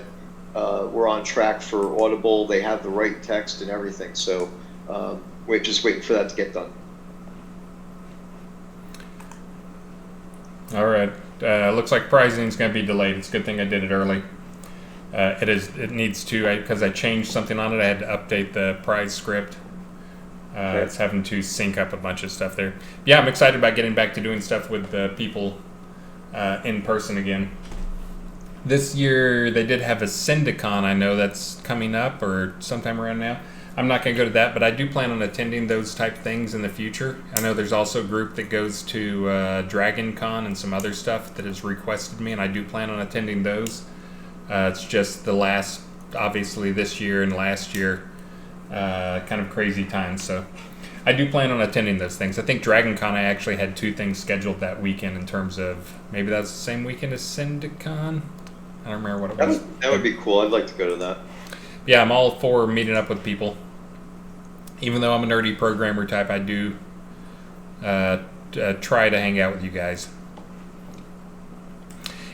Speaker 1: we're on track for Audible. They have the right text and everything. So just waiting for that to get done.
Speaker 2: All right. Looks like pricing is going to be delayed. It's a good thing I did it early. It needs to, because I changed something on it. I had to update the prize script.
Speaker 1: Okay.
Speaker 2: It's having to sync up a bunch of stuff there. Yeah, I'm excited about getting back to doing stuff with people in person again. This year they did have a Syndicon, I know, that's coming up or sometime around now. I'm not going to go to that, but I do plan on attending those type things in the future. I know there's also a group that goes to Dragon Con and some other stuff that has requested me, and I do plan on attending those. It's just the last, obviously this year and last year, kind of crazy times. So I do plan on attending those things. I think Dragon Con, I actually had 2 things scheduled that weekend in terms of maybe that's the same weekend as Syndicon. I don't remember what it was.
Speaker 1: That would be cool. I'd like to go to that.
Speaker 2: Yeah, I'm all for meeting up with people. Even though I'm a nerdy programmer type, I do try to hang out with you guys.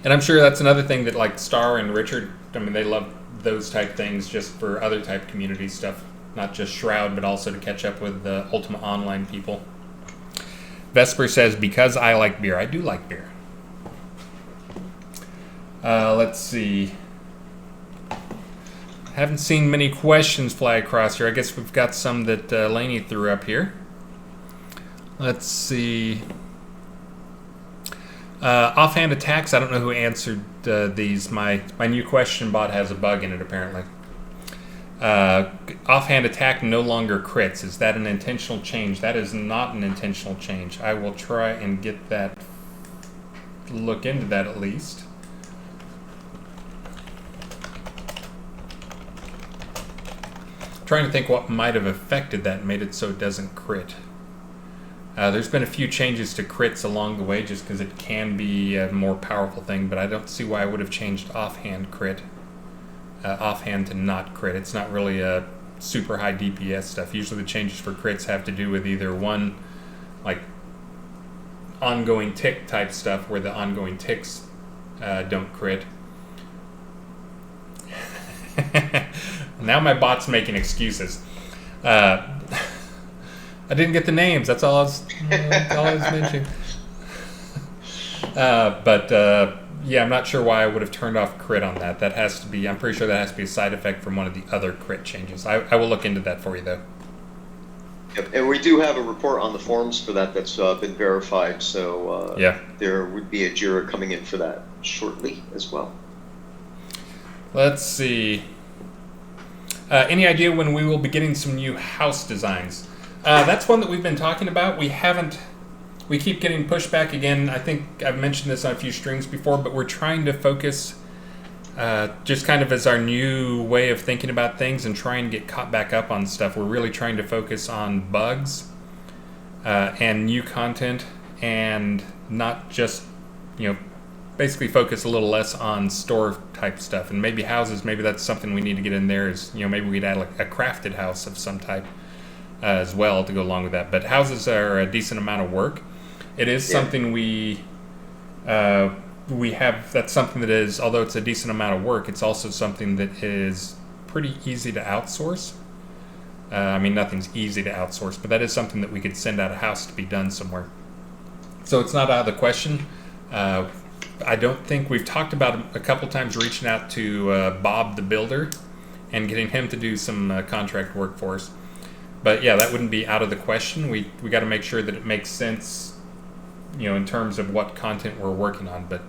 Speaker 2: And I'm sure that's another thing that like Star and Richard, I mean, they love those type things just for other type community stuff. Not just Shroud, but also to catch up with the Ultima Online people. Vesper says, because I like beer. I do like beer. Let's see. Haven't seen many questions fly across here. I guess we've got some that Lainey threw up here. Let's see. Offhand attacks. I don't know who answered these. My new question bot has a bug in it, apparently. Offhand attack no longer crits. Is that an intentional change? That is not an intentional change. I will try and get that, look into that at least. Trying to think what might have affected that and made it so it doesn't crit. There's been a few changes to crits along the way just because it can be a more powerful thing, but I don't see why I would have changed offhand crit. Offhand to not crit. It's not really a super high DPS stuff. Usually the changes for crits have to do with either one, like ongoing tick type stuff where the ongoing ticks don't crit. Now my bot's making excuses. I didn't get the names. That's all I was mentioning. Yeah, I'm not sure why I would have turned off crit on that. That has to be, I'm pretty sure that has to be a side effect from one of the other crit changes. I will look into that for you, though.
Speaker 1: Yep, and we do have a report on the forums for that that's been verified, so
Speaker 2: yeah,
Speaker 1: there would be a JIRA coming in for that shortly as well.
Speaker 2: Let's see. Any idea when we will be getting some new house designs? That's one that we've been talking about. We keep getting pushback again. I think I've mentioned this on a few streams before, but we're trying to focus just kind of as our new way of thinking about things and trying to get caught back up on stuff. We're really trying to focus on bugs and new content and not just, basically focus a little less on store type stuff. And maybe houses, maybe that's something we need to get in there is, maybe we'd add like a crafted house of some type as well to go along with that. But houses are a decent amount of work. It is something we have, that's something that is, although it's a decent amount of work, it's also something that is pretty easy to outsource. I mean, nothing's easy to outsource, but that is something that we could send out a house to be done somewhere. So it's not out of the question. I don't think, we've talked about a couple times reaching out to Bob the Builder and getting him to do some contract work for us. But yeah, that wouldn't be out of the question. We got to make sure that it makes sense, in terms of what content we're working on. But,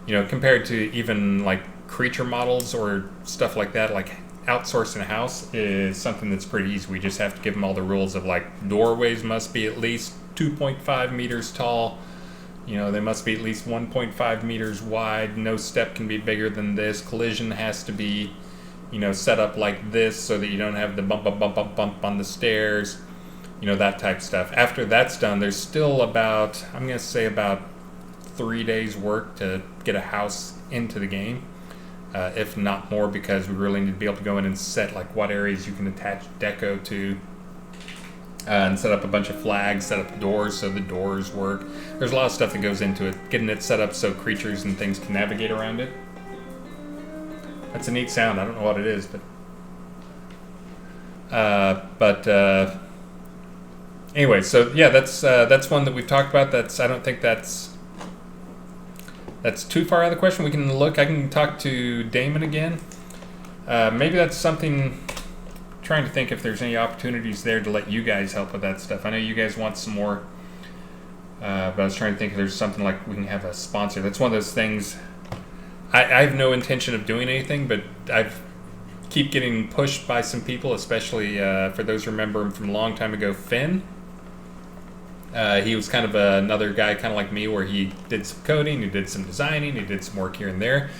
Speaker 2: compared to even like creature models or stuff like that, like outsourcing a house is something that's pretty easy. We just have to give them all the rules of like doorways must be at least 2.5 meters tall. They must be at least 1.5 meters wide. No step can be bigger than this. Collision has to be, set up like this so that you don't have the bump on the stairs. That type stuff. After that's done, there's still about, I'm going to say about 3 days work to get a house into the game, if not more, because we really need to be able to go in and set like what areas you can attach deco to, and set up a bunch of flags, set up doors so the doors work. There's a lot of stuff that goes into it, getting it set up so creatures and things can navigate around it. That's a neat sound. I don't know what it is, but anyway, so yeah, that's one that we've talked about. I don't think that's too far out of the question. We can look. I can talk to Damon again. Maybe that's something. Trying to think if there's any opportunities there to let you guys help with that stuff. I know you guys want some more, but I was trying to think if there's something like we can have a sponsor. That's one of those things. I have no intention of doing anything, but I've keep getting pushed by some people, especially for those who remember him from a long time ago, Finn. He was kind of another guy kind of like me where he did some coding, he did some designing, he did some work here and there,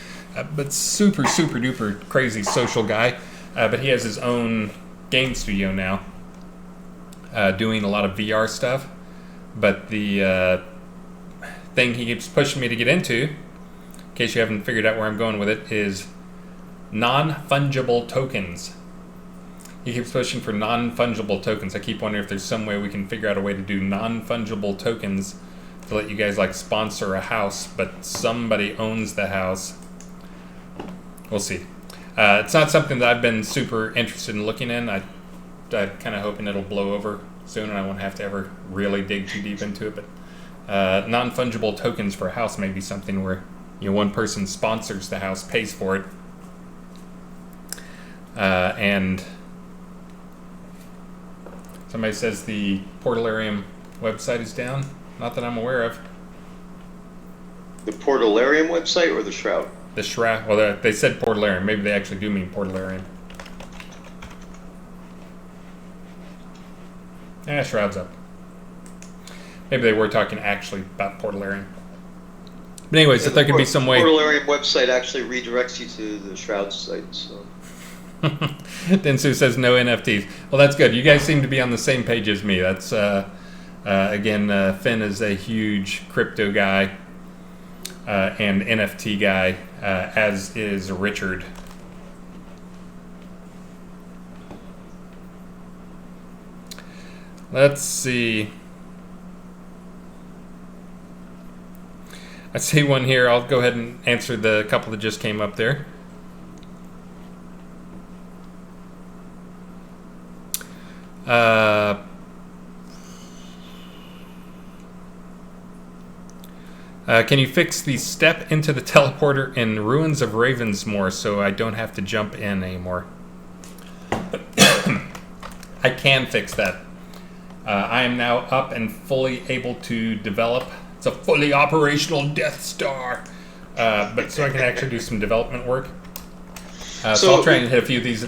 Speaker 2: but super duper crazy social guy. But he has his own game studio now, doing a lot of VR stuff. But the thing he keeps pushing me to get into, in case you haven't figured out where I'm going with it, is non-fungible tokens. He keeps pushing for non-fungible tokens. I keep wondering if there's some way we can figure out a way to do non-fungible tokens to let you guys like sponsor a house, but somebody owns the house. We'll see. It's not something that I've been super interested in looking in. I'm kind of hoping it'll blow over soon and I won't have to ever really dig too deep into it. But non-fungible tokens for a house may be something where one person sponsors the house, pays for it, and somebody says the Portalarium website is down. Not that I'm aware of.
Speaker 1: The Portalarium website or the Shroud?
Speaker 2: The Shroud. Well, they said Portalarium. Maybe they actually do mean Portalarium. Shroud's up. Maybe they were talking actually about Portalarium. But anyways, if there could be some way...
Speaker 1: Portalarium website actually redirects you to the Shroud site, so...
Speaker 2: Densu says no NFTs. Well, that's good. You guys seem to be on the same page as me. That's, again, Finn is a huge crypto guy and NFT guy, as is Richard. Let's see. I see one here. I'll go ahead and answer the couple that just came up there. Can you fix the step into the teleporter in Ruins of Ravensmoor so I don't have to jump in anymore? I can fix that. I am now up and fully able to develop. It's a fully operational Death Star. But so I can actually do some development work. So I'll try and hit a few of these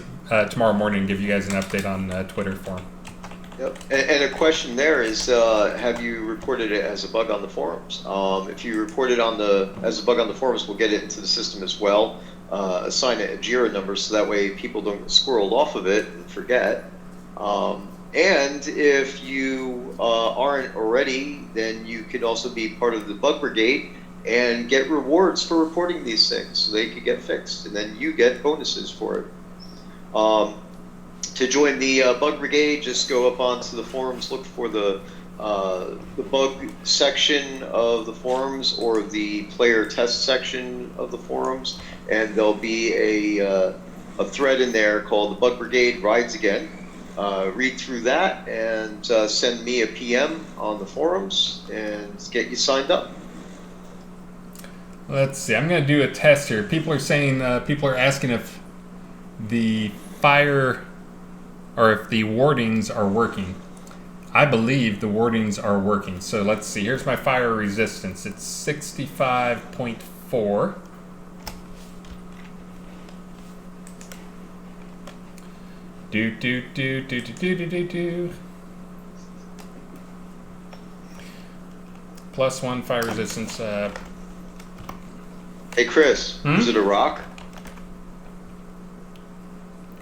Speaker 2: tomorrow morning and give you guys an update on Twitter for them.
Speaker 1: Yep. And a question there is, have you reported it as a bug on the forums? If you report it as a bug on the forums, we'll get it into the system as well. Assign it a JIRA number so that way people don't get squirreled off of it and forget. And if you aren't already, then you could also be part of the bug brigade and get rewards for reporting these things so they could get fixed, and then you get bonuses for it. To join the bug brigade, just go up onto the forums, look for the bug section of the forums or the player test section of the forums, and there'll be a thread in there called the Bug Brigade Rides Again. Read through that and send me a PM on the forums and get you signed up.
Speaker 2: Let's see. I'm going to do a test here. People are saying, people are asking if the fire or if the wardings are working. I believe the wardings are working. So let's see. Here's my fire resistance. It's 65.4. Do. +1 fire resistance.
Speaker 1: Hey Chris, is it a rock?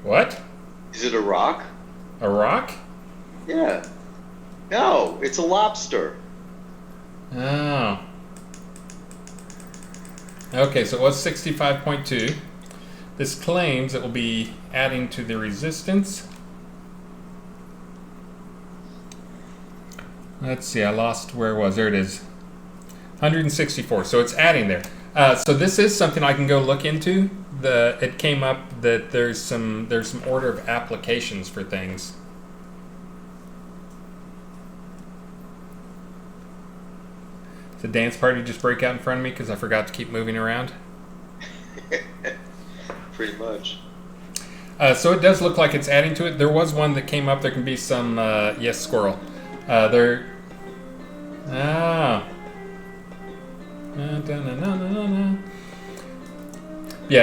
Speaker 2: What?
Speaker 1: Is it a rock?
Speaker 2: A rock?
Speaker 1: Yeah. No, it's a lobster.
Speaker 2: Oh. Okay, so it was 65.2. This claims it will be adding to the resistance. Let's see, I lost where it was. There it is. 164. So it's adding there. So this is something I can go look into. It came up that there's some order of applications for things. Did the dance party just break out in front of me because I forgot to keep moving around?
Speaker 1: Pretty much.
Speaker 2: So it does look like it's adding to it. There was one that came up. There can be some, yes, squirrel. Yeah,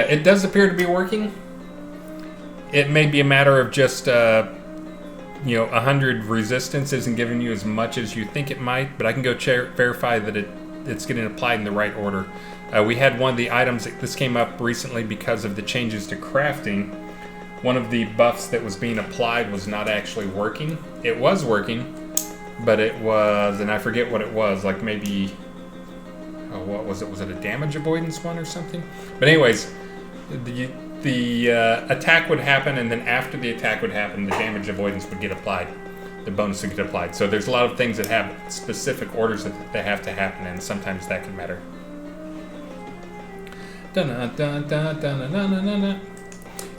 Speaker 2: it does appear to be working. It may be a matter of just, 100 resistance isn't giving you as much as you think it might, but I can go verify that it's getting applied in the right order. We had one of the items, this came up recently because of the changes to crafting. one of the buffs that was being applied was not actually working. It was working, but it was, and I forget what it was, like maybe, oh, what was it? Was it a damage avoidance one or something? But anyways, the attack would happen, and then after the attack would happen, the damage avoidance would get applied. The bonus would get applied. So there's a lot of things that have specific orders that they have to happen, and sometimes that can matter. And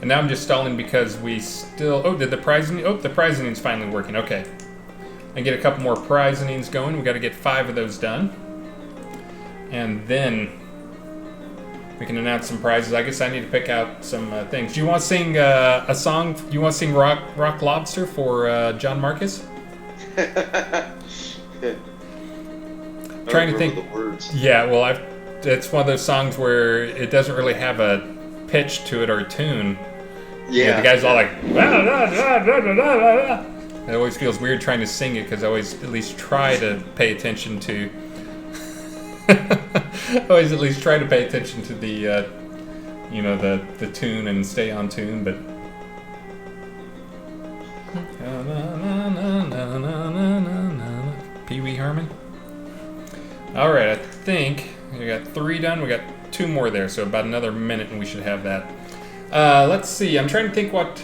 Speaker 2: now I'm just stalling because we still... Oh, did the prizing... Oh, the prizing's finally working. Okay. I get a couple more prizings going. We got to get 5 of those done. And then we can announce some prizes. I guess I need to pick out some things. Do you want to sing a song? Do you want to sing Rock Lobster for John Marcus? Trying to think.
Speaker 1: The words.
Speaker 2: Yeah, well, it's one of those songs where it doesn't really have a pitch to it or a tune.
Speaker 1: Yeah.
Speaker 2: The guy's all like, blah, blah, blah, blah, blah, blah. It always feels weird trying to sing it because I always at least try to pay attention to. Always at least try to pay attention to the, the tune and stay on tune, but. Pee Wee Herman. All right, I think we got 3 done. We got 2 more there, so about another minute, and we should have that. Let's see. I'm trying to think what.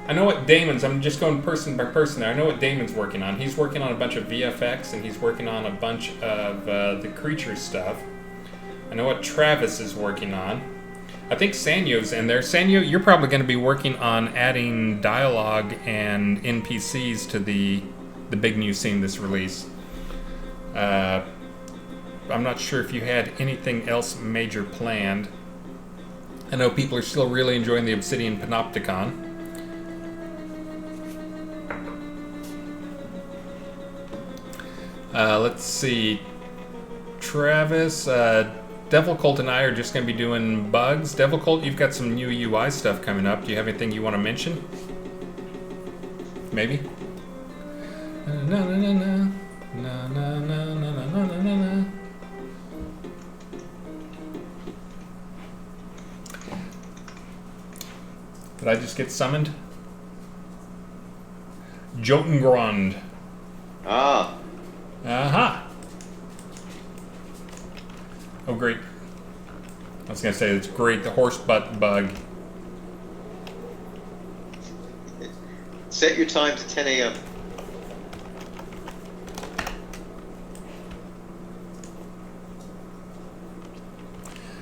Speaker 2: I know what Damon's. I'm just going person by person there. I know what Damon's working on. He's working on a bunch of VFX, and he's working on a bunch of the creature stuff. I know what Travis is working on. I think Sanyo's in there. Sanyo, you're probably going to be working on adding dialogue and NPCs to the big new scene this release. I'm not sure if you had anything else major planned. I know people are still really enjoying the Obsidian Panopticon. Let's see. Travis, Devil Cult and I are just going to be doing bugs. Devil Cult, you've got some new UI stuff coming up. Do you have anything you want to mention? Maybe? Did I just get summoned? Jotungrund.
Speaker 1: Ah.
Speaker 2: Aha. Oh, great. I was going to say, it's great, the horse butt bug.
Speaker 1: Set your time to 10 a.m.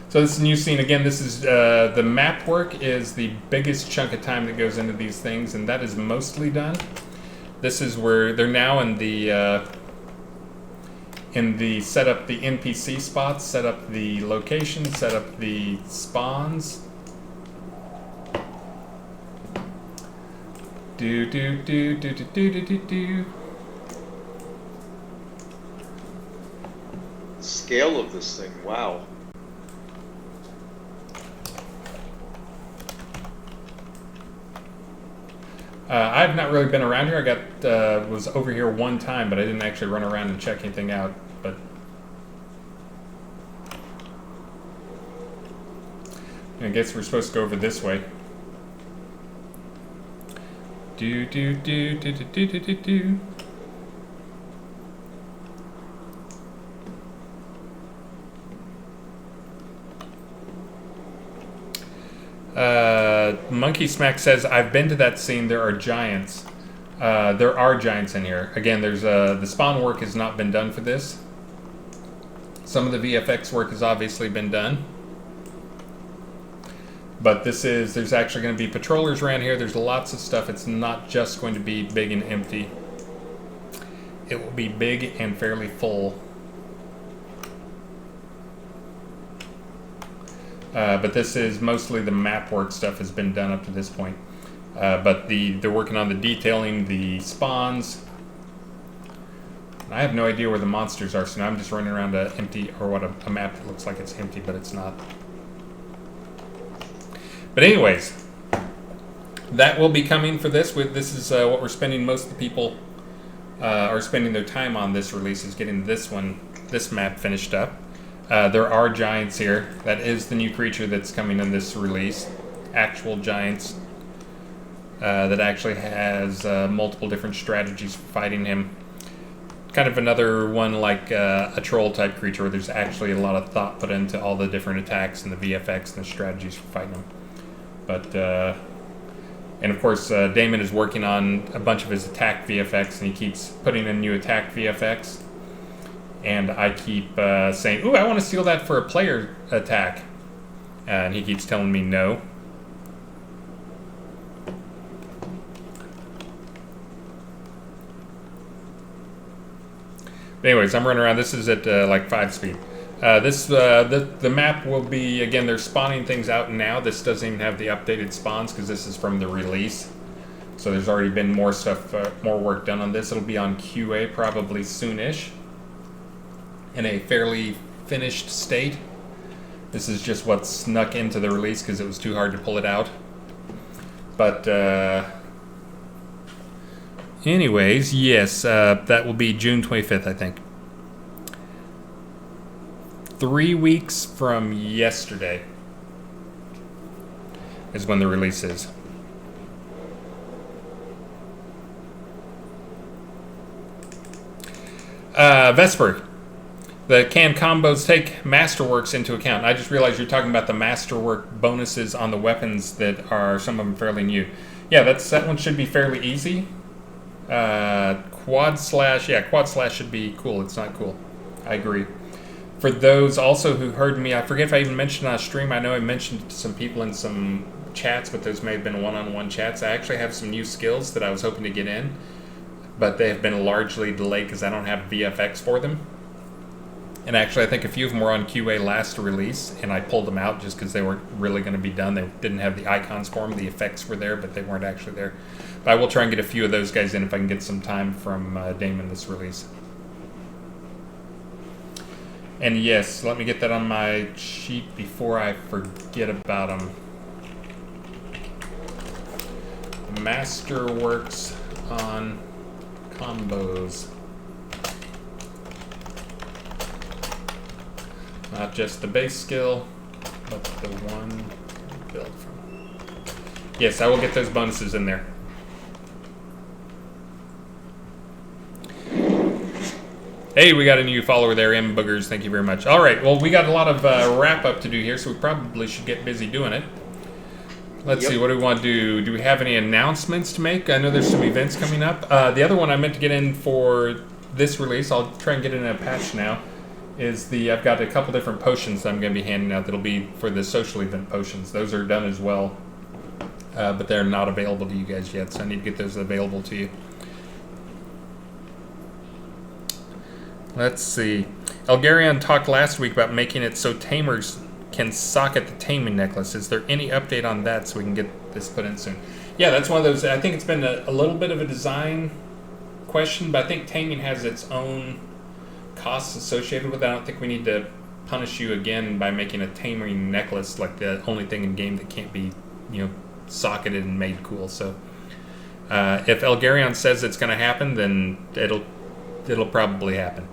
Speaker 2: So this is a new scene. Again, this is the map work is the biggest chunk of time that goes into these things, and that is mostly done. This is where they're now in the set up the NPC spots, set up the location, set up the spawns. Do.
Speaker 1: Scale of this thing, wow.
Speaker 2: I've not really been around here. I was over here one time, but I didn't actually run around and check anything out. But I guess we're supposed to go over this way. Do. Monkey Smack says, I've been to that scene. There are giants. There are giants in here. Again, there's the spawn work has not been done for this. Some of the VFX work has obviously been done. But there's actually going to be patrollers around here. There's lots of stuff. It's not just going to be big and empty. It will be big and fairly full. But this is mostly the map work stuff has been done up to this point. But they're working on the detailing, the spawns. And I have no idea where the monsters are, so now I'm just running around a map that looks like it's empty, but it's not. But anyways, that will be coming for this. This is what we're spending. Most of the people are spending their time on this release, is getting this map finished up. There are giants here. That is the new creature that's coming in this release. Actual giants. that actually has multiple different strategies for fighting him. Kind of another one like a troll type creature where there's actually a lot of thought put into all the different attacks and the VFX and the strategies for fighting him. But and of course Damon is working on a bunch of his attack VFX, and he keeps putting in new attack VFX, and I keep saying, ooh, I want to steal that for a player attack, and he keeps telling me no. Anyways, I'm running around. This is at like 5 speed. The map will be, again, they're spawning things out now. This doesn't even have the updated spawns because this is from the release. So there's already been more stuff, more work done on this. It'll be on QA probably soonish in a fairly finished state. This is just what snuck into the release because it was too hard to pull it out. But anyways, yes, that will be June 25th, I think. 3 weeks from yesterday is when the release is. Vesper. The canned combos take Masterworks into account. I just realized you're talking about the Masterwork bonuses on the weapons that are some of them fairly new. Yeah, that one should be fairly easy. Quad slash should be cool. It's not cool. I agree. For those also who heard me, I forget if I even mentioned on stream. I know I mentioned to some people in some chats, but those may have been one-on-one chats. I actually have some new skills that I was hoping to get in, but they have been largely delayed because I don't have VFX for them. And actually, I think a few of them were on QA last release, and I pulled them out just because they weren't really going to be done. They didn't have the icons for them. The effects were there, but they weren't actually there. But I will try and get a few of those guys in if I can get some time from Damon this release. And yes, let me get that on my sheet before I forget about them. Masterworks on combos. Not just the base skill, but the one build from. Yes, I will get those bonuses in there. Hey, we got a new follower there, M Boogers. Thank you very much. All right, well, we got a lot of wrap up to do here, so we probably should get busy doing it. Let's see, what do we want to do? Do we have any announcements to make? I know there's some events coming up. The other one I meant to get in for this release, I'll try and get in a patch now, is I've got a couple different potions that I'm going to be handing out that'll be for the social event potions. Those are done as well, but they're not available to you guys yet, so I need to get those available to you. Let's see. Elgarion talked last week about making it so tamers can socket the taming necklace. Is there any update on that so we can get this put in soon? Yeah, that's one of those. I think it's been a little bit of a design question, but I think taming has its own costs associated with it. I don't think we need to punish you again by making a taming necklace like the only thing in game that can't be, socketed and made cool. So if Elgarion says it's going to happen, then it'll probably happen.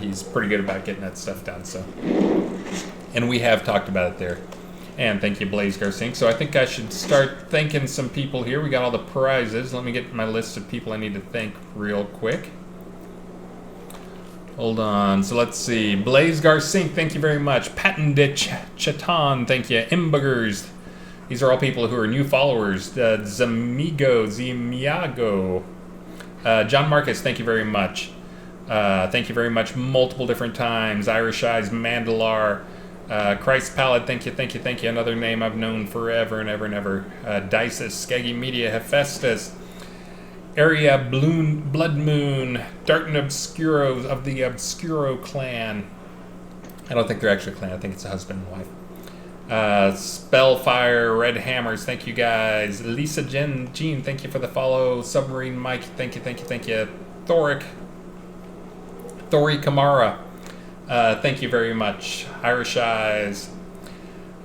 Speaker 2: He's pretty good about getting that stuff done. So, and we have talked about it there. And thank you, Blaze Garsink. So I think I should start thanking some people here. We got all the prizes. Let me get my list of people I need to thank real quick. Hold on. So let's see. Blaze Garsink, thank you very much. Patenditch Chatan, thank you. Imburgers. These are all people who are new followers. Zamiago. John Marcus, thank you very much. Thank you very much multiple different times. Irish Eyes, Mandalar, Christ Pallet, thank you. Another name I've known forever and ever and ever. Dices, Skaggy Media, Hephaestus, Area Blood Moon, Darton Obscuro of the Obscuro clan. I don't think they're actually a clan. I think it's a husband and wife. Spellfire, Red Hammers, thank you guys. Lisa Jean, thank you for the follow. Submarine Mike, thank you. Thoric Kamara, thank you very much. Irish Eyes,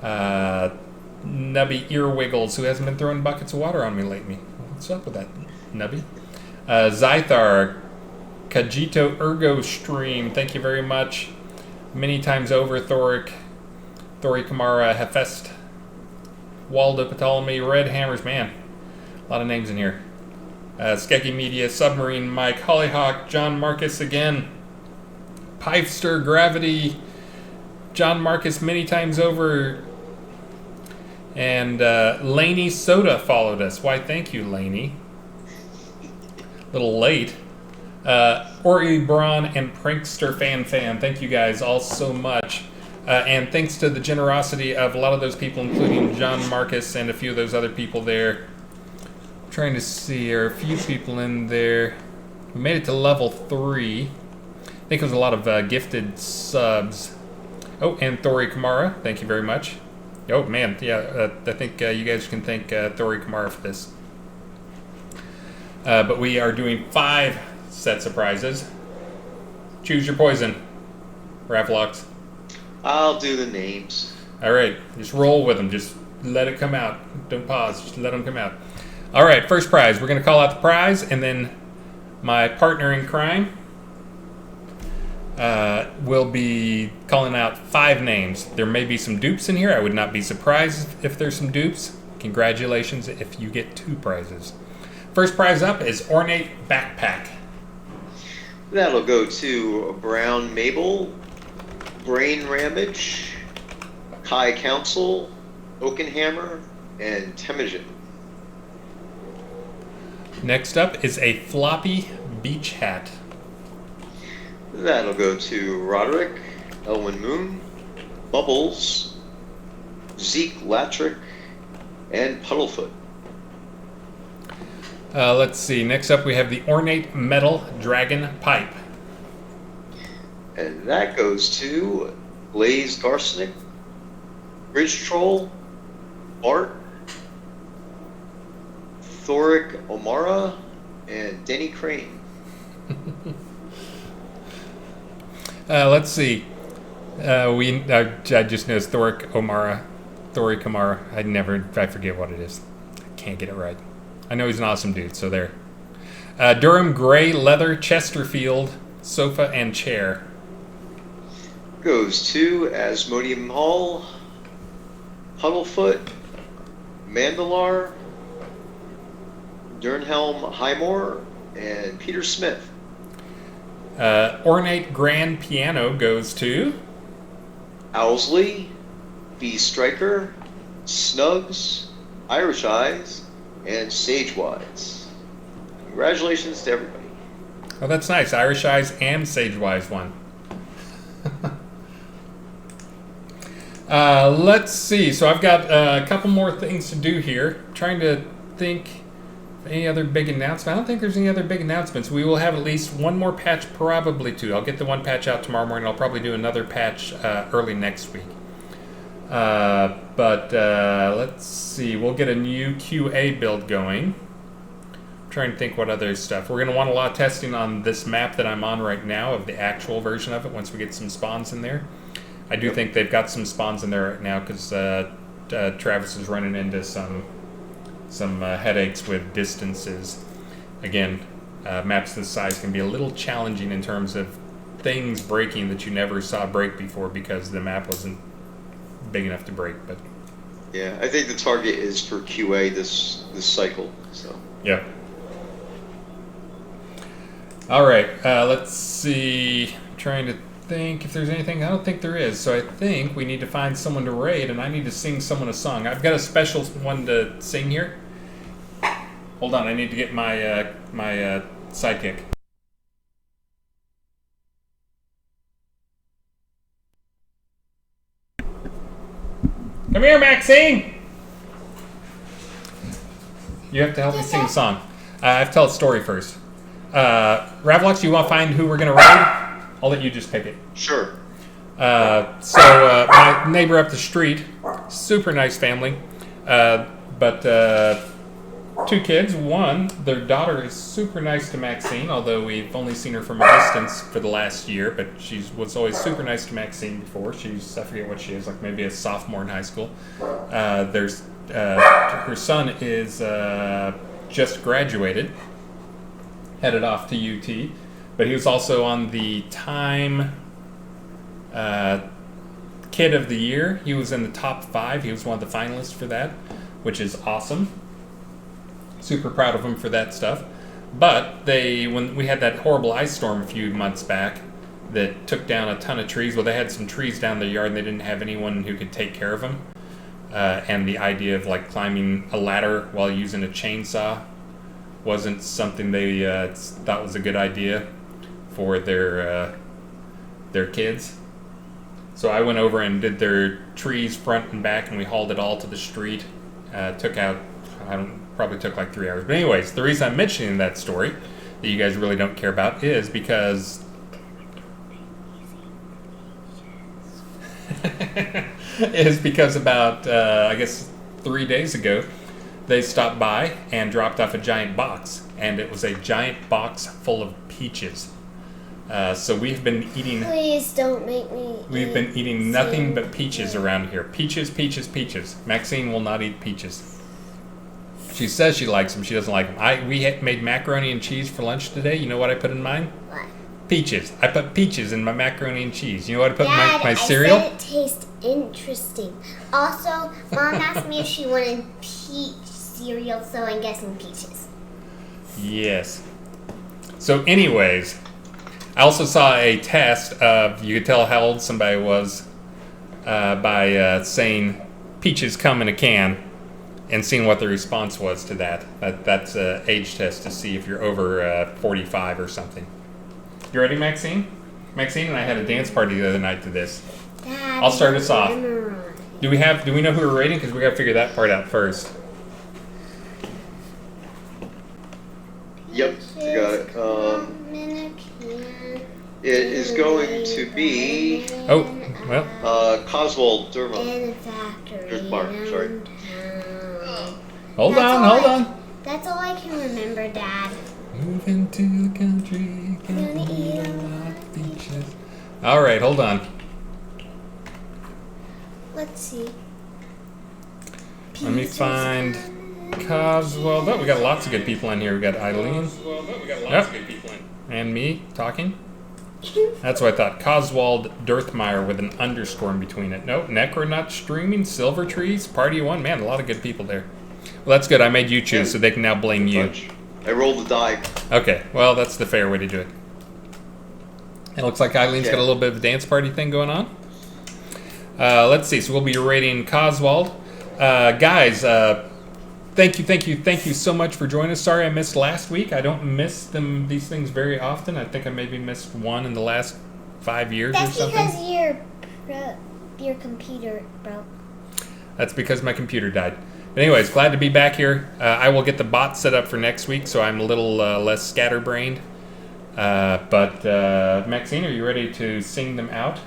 Speaker 2: Nubby Earwiggles, who hasn't been throwing buckets of water on me lately. What's up with that, Nubby? Zythar, Kajito Ergo Stream, thank you very much. Many times over, Thori Kamara, Hephaest, Waldo Ptolemy, Red Hammers, man. A lot of names in here. Skeggy Media, Submarine Mike, Hollyhock, John Marcus again, Pipester, Gravity, John Marcus many times over, and Laney Soda followed us. Why, thank you, Laney. A little late. Ori Braun and Prankster Fan, thank you guys all so much. And thanks to the generosity of a lot of those people, including John Marcus and a few of those other people there. I'm trying to see, there are a few people in there. We made it to level 3. I think it was a lot of gifted subs. Oh, and Thori Kamara, thank you very much. Oh, man, yeah, I think you guys can thank Thori Kamara for this. But we are doing 5 sets of prizes. Choose your poison, Ravalox.
Speaker 1: I'll do the names.
Speaker 2: All right, just roll with them. Just let it come out. Don't pause. Just let them come out. All right, first prize. We're going to call out the prize, and then my partner in crime will be calling out 5 names. There may be some dupes in here. I would not be surprised if there's some dupes. Congratulations if you get 2 prizes. First prize up is Ornate Backpack.
Speaker 1: That'll go to Brown Mabel, Brain Ramage, Kai Council, Oakenhammer, and Temujin.
Speaker 2: Next up is a floppy beach hat.
Speaker 1: That'll go to Roderick, Elwin Moon, Bubbles, Zeke Latrick, and Puddlefoot.
Speaker 2: Let's see. Next up we have the Ornate Metal Dragon Pipe.
Speaker 1: And that goes to Blaze Garsnick, Bridge Troll, Bart, Thoric Omara, and Denny Crane.
Speaker 2: Let's see. I just noticed Thoric Omara. I forget what it is. I can't get it right. I know he's an awesome dude, so there. Durham Gray Leather Chesterfield Sofa and Chair.
Speaker 1: Goes to Asmodium Hall, Puddlefoot, Mandalar, Durnhelm Highmore, and Peter Smith.
Speaker 2: Ornate Grand Piano goes to
Speaker 1: Owlsley, V Striker, Snugs, Irish Eyes, and Sagewise. Congratulations to everybody.
Speaker 2: Oh, that's nice. Irish Eyes and Sagewise won. Let's see. So I've got a couple more things to do here. Trying to think of any other big announcement. I don't think there's any other big announcements. We will have at least one more patch, probably 2. I'll get the one patch out tomorrow morning. I'll probably do another patch early next week. But let's see. We'll get a new QA build going. I'm trying to think what other stuff. We're going to want a lot of testing on this map that I'm on right now of the actual version of it once we get some spawns in there. I do think they've got some spawns in there right now because Travis is running into some headaches with distances. Again, maps this size can be a little challenging in terms of things breaking that you never saw break before because the map wasn't big enough to break. But
Speaker 1: yeah, I think the target is for QA this cycle. So
Speaker 2: yeah. All right, let's see. I'm trying to think if there's anything. I don't think there is. So I think we need to find someone to raid, and I need to sing someone a song. I've got a special one to sing here. Hold on, I need to get my my sidekick. Come here, Maxine! You have to help me sing the song. I have to tell a story first. Ravalox, you want to find who we're going to raid? I'll let you just pick it.
Speaker 1: sure.
Speaker 2: So my neighbor up the street, super nice family, but 2 kids. One, their daughter is super nice to Maxine, although we've only seen her from a distance for the last year, but she was always super nice to Maxine before. She's, I forget what she is, like maybe a sophomore in high school. There's her son is just graduated, headed off to UT, but he was also on the Time Kid of the Year. He was in the top 5. He was one of the finalists for that, which is awesome. Super proud of them for that stuff. But when we had that horrible ice storm a few months back that took down a ton of trees, well, they had some trees down their yard and they didn't have anyone who could take care of them. And the idea of like climbing a ladder while using a chainsaw wasn't something they thought was a good idea for their kids. So I went over and did their trees front and back, and we hauled it all to the street. Probably took like 3 hours. But anyways, the reason I'm mentioning that story that you guys really don't care about is because about I guess 3 days ago they stopped by and dropped off a giant box, and it was a giant box full of peaches. So we've been eating.
Speaker 3: Please don't make me.
Speaker 2: We've been eating nothing but peaches around here. Peaches, peaches, peaches. Maxine will not eat peaches. She says she likes them. She doesn't like them. We made macaroni and cheese for lunch today. You know what I put in mine?
Speaker 3: What?
Speaker 2: Peaches. I put peaches in my macaroni and cheese. You know what I put
Speaker 3: Dad,
Speaker 2: in my cereal?
Speaker 3: I said it tastes interesting. Also, Mom asked me if she wanted peach cereal, so I'm guessing peaches.
Speaker 2: Yes. So anyways, I also saw a test of, you could tell how old somebody was by saying peaches come in a can and seeing what the response was to that. That's an age test to see if you're over 45 or something. You ready, Maxine? Maxine and I had a dance party the other night to this.
Speaker 3: Dad,
Speaker 2: I'll start us off.
Speaker 3: memorize.
Speaker 2: Do we know who we're rating? Because we got to figure that part out first.
Speaker 1: Yep, you got it. It is going to be
Speaker 2: Oh, well.
Speaker 1: Coswald Derma.
Speaker 3: In a factory.
Speaker 1: Dirtmark, sorry.
Speaker 3: downtown.
Speaker 2: Hold
Speaker 3: That's
Speaker 2: on.
Speaker 3: That's all I can remember, Dad.
Speaker 2: Moving to the country,
Speaker 3: Gonna eat a
Speaker 2: lot of peaches. All right, hold on.
Speaker 3: Let's see.
Speaker 2: Let me find Coswell. Oh, we got lots of good people in here. We got Eileen. Yep. And me talking. That's what I thought. Coswald Dirthmeyer with an underscore in between it. Nope. Necronut Streaming, Silver Trees, Party One. Man, a lot of good people there. Well, that's good. I made you choose, so they can now blame you.
Speaker 1: I rolled the die.
Speaker 2: Okay. Well, that's the fair way to do it. It looks like Eileen's got a little bit of a dance party thing going on. Let's see. So we'll be rating Coswald. Guys, thank you so much for joining us. Sorry I missed last week. I don't miss these things very often. I think I maybe missed one in the last 5 years or something.
Speaker 3: That's because your computer broke.
Speaker 2: That's because my computer died. But anyways, glad to be back here. I will get the bot set up for next week, so I'm a little less scatterbrained. But Maxine, are you ready to sing them out?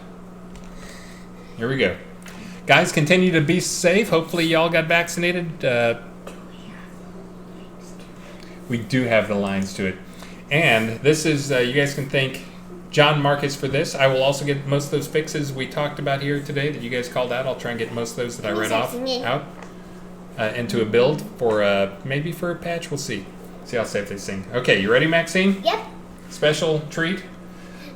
Speaker 2: Here we go. Guys, continue to be safe. Hopefully y'all got vaccinated. We do have the lines to it. And this is, you guys can thank John Marcus for this. I will also get most of those fixes we talked about here today that you guys called out. I'll try and get most of those that I read off out into a build for maybe for a patch. We'll see. See how safe they sing. Okay, you ready, Maxine?
Speaker 3: Yep.
Speaker 2: Special treat.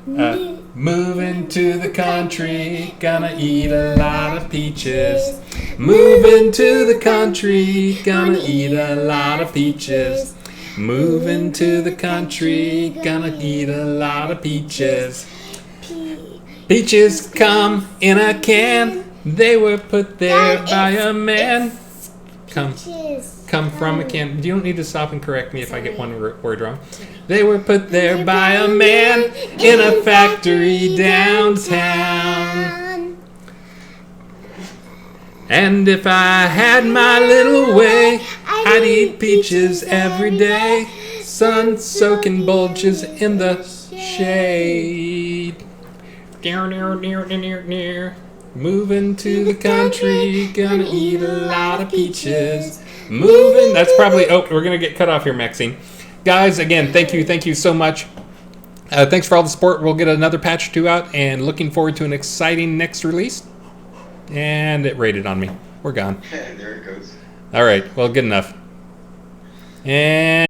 Speaker 2: Moving to the country, gonna eat a lot of peaches. Moving to the country, gonna eat a lot of peaches. Moving to the country, gonna eat a lot of peaches. Peaches come in a can, they were put there by a man. Come from a can. You don't need to stop and correct me if I get one word wrong. They were put there by a man in a factory downtown. And if I had my little way, I'd eat peaches every day. Sun-soaking bulges in the shade. Moving to the country, gonna eat a lot of peaches. Moving. That's probably. Oh, we're gonna get cut off here, Maxine. Guys, again, thank you so much. Thanks for all the support. We'll get another patch or two out, and looking forward to an exciting next release. And it rated on me. We're gone.
Speaker 1: There it goes.
Speaker 2: All right. Well, good enough. And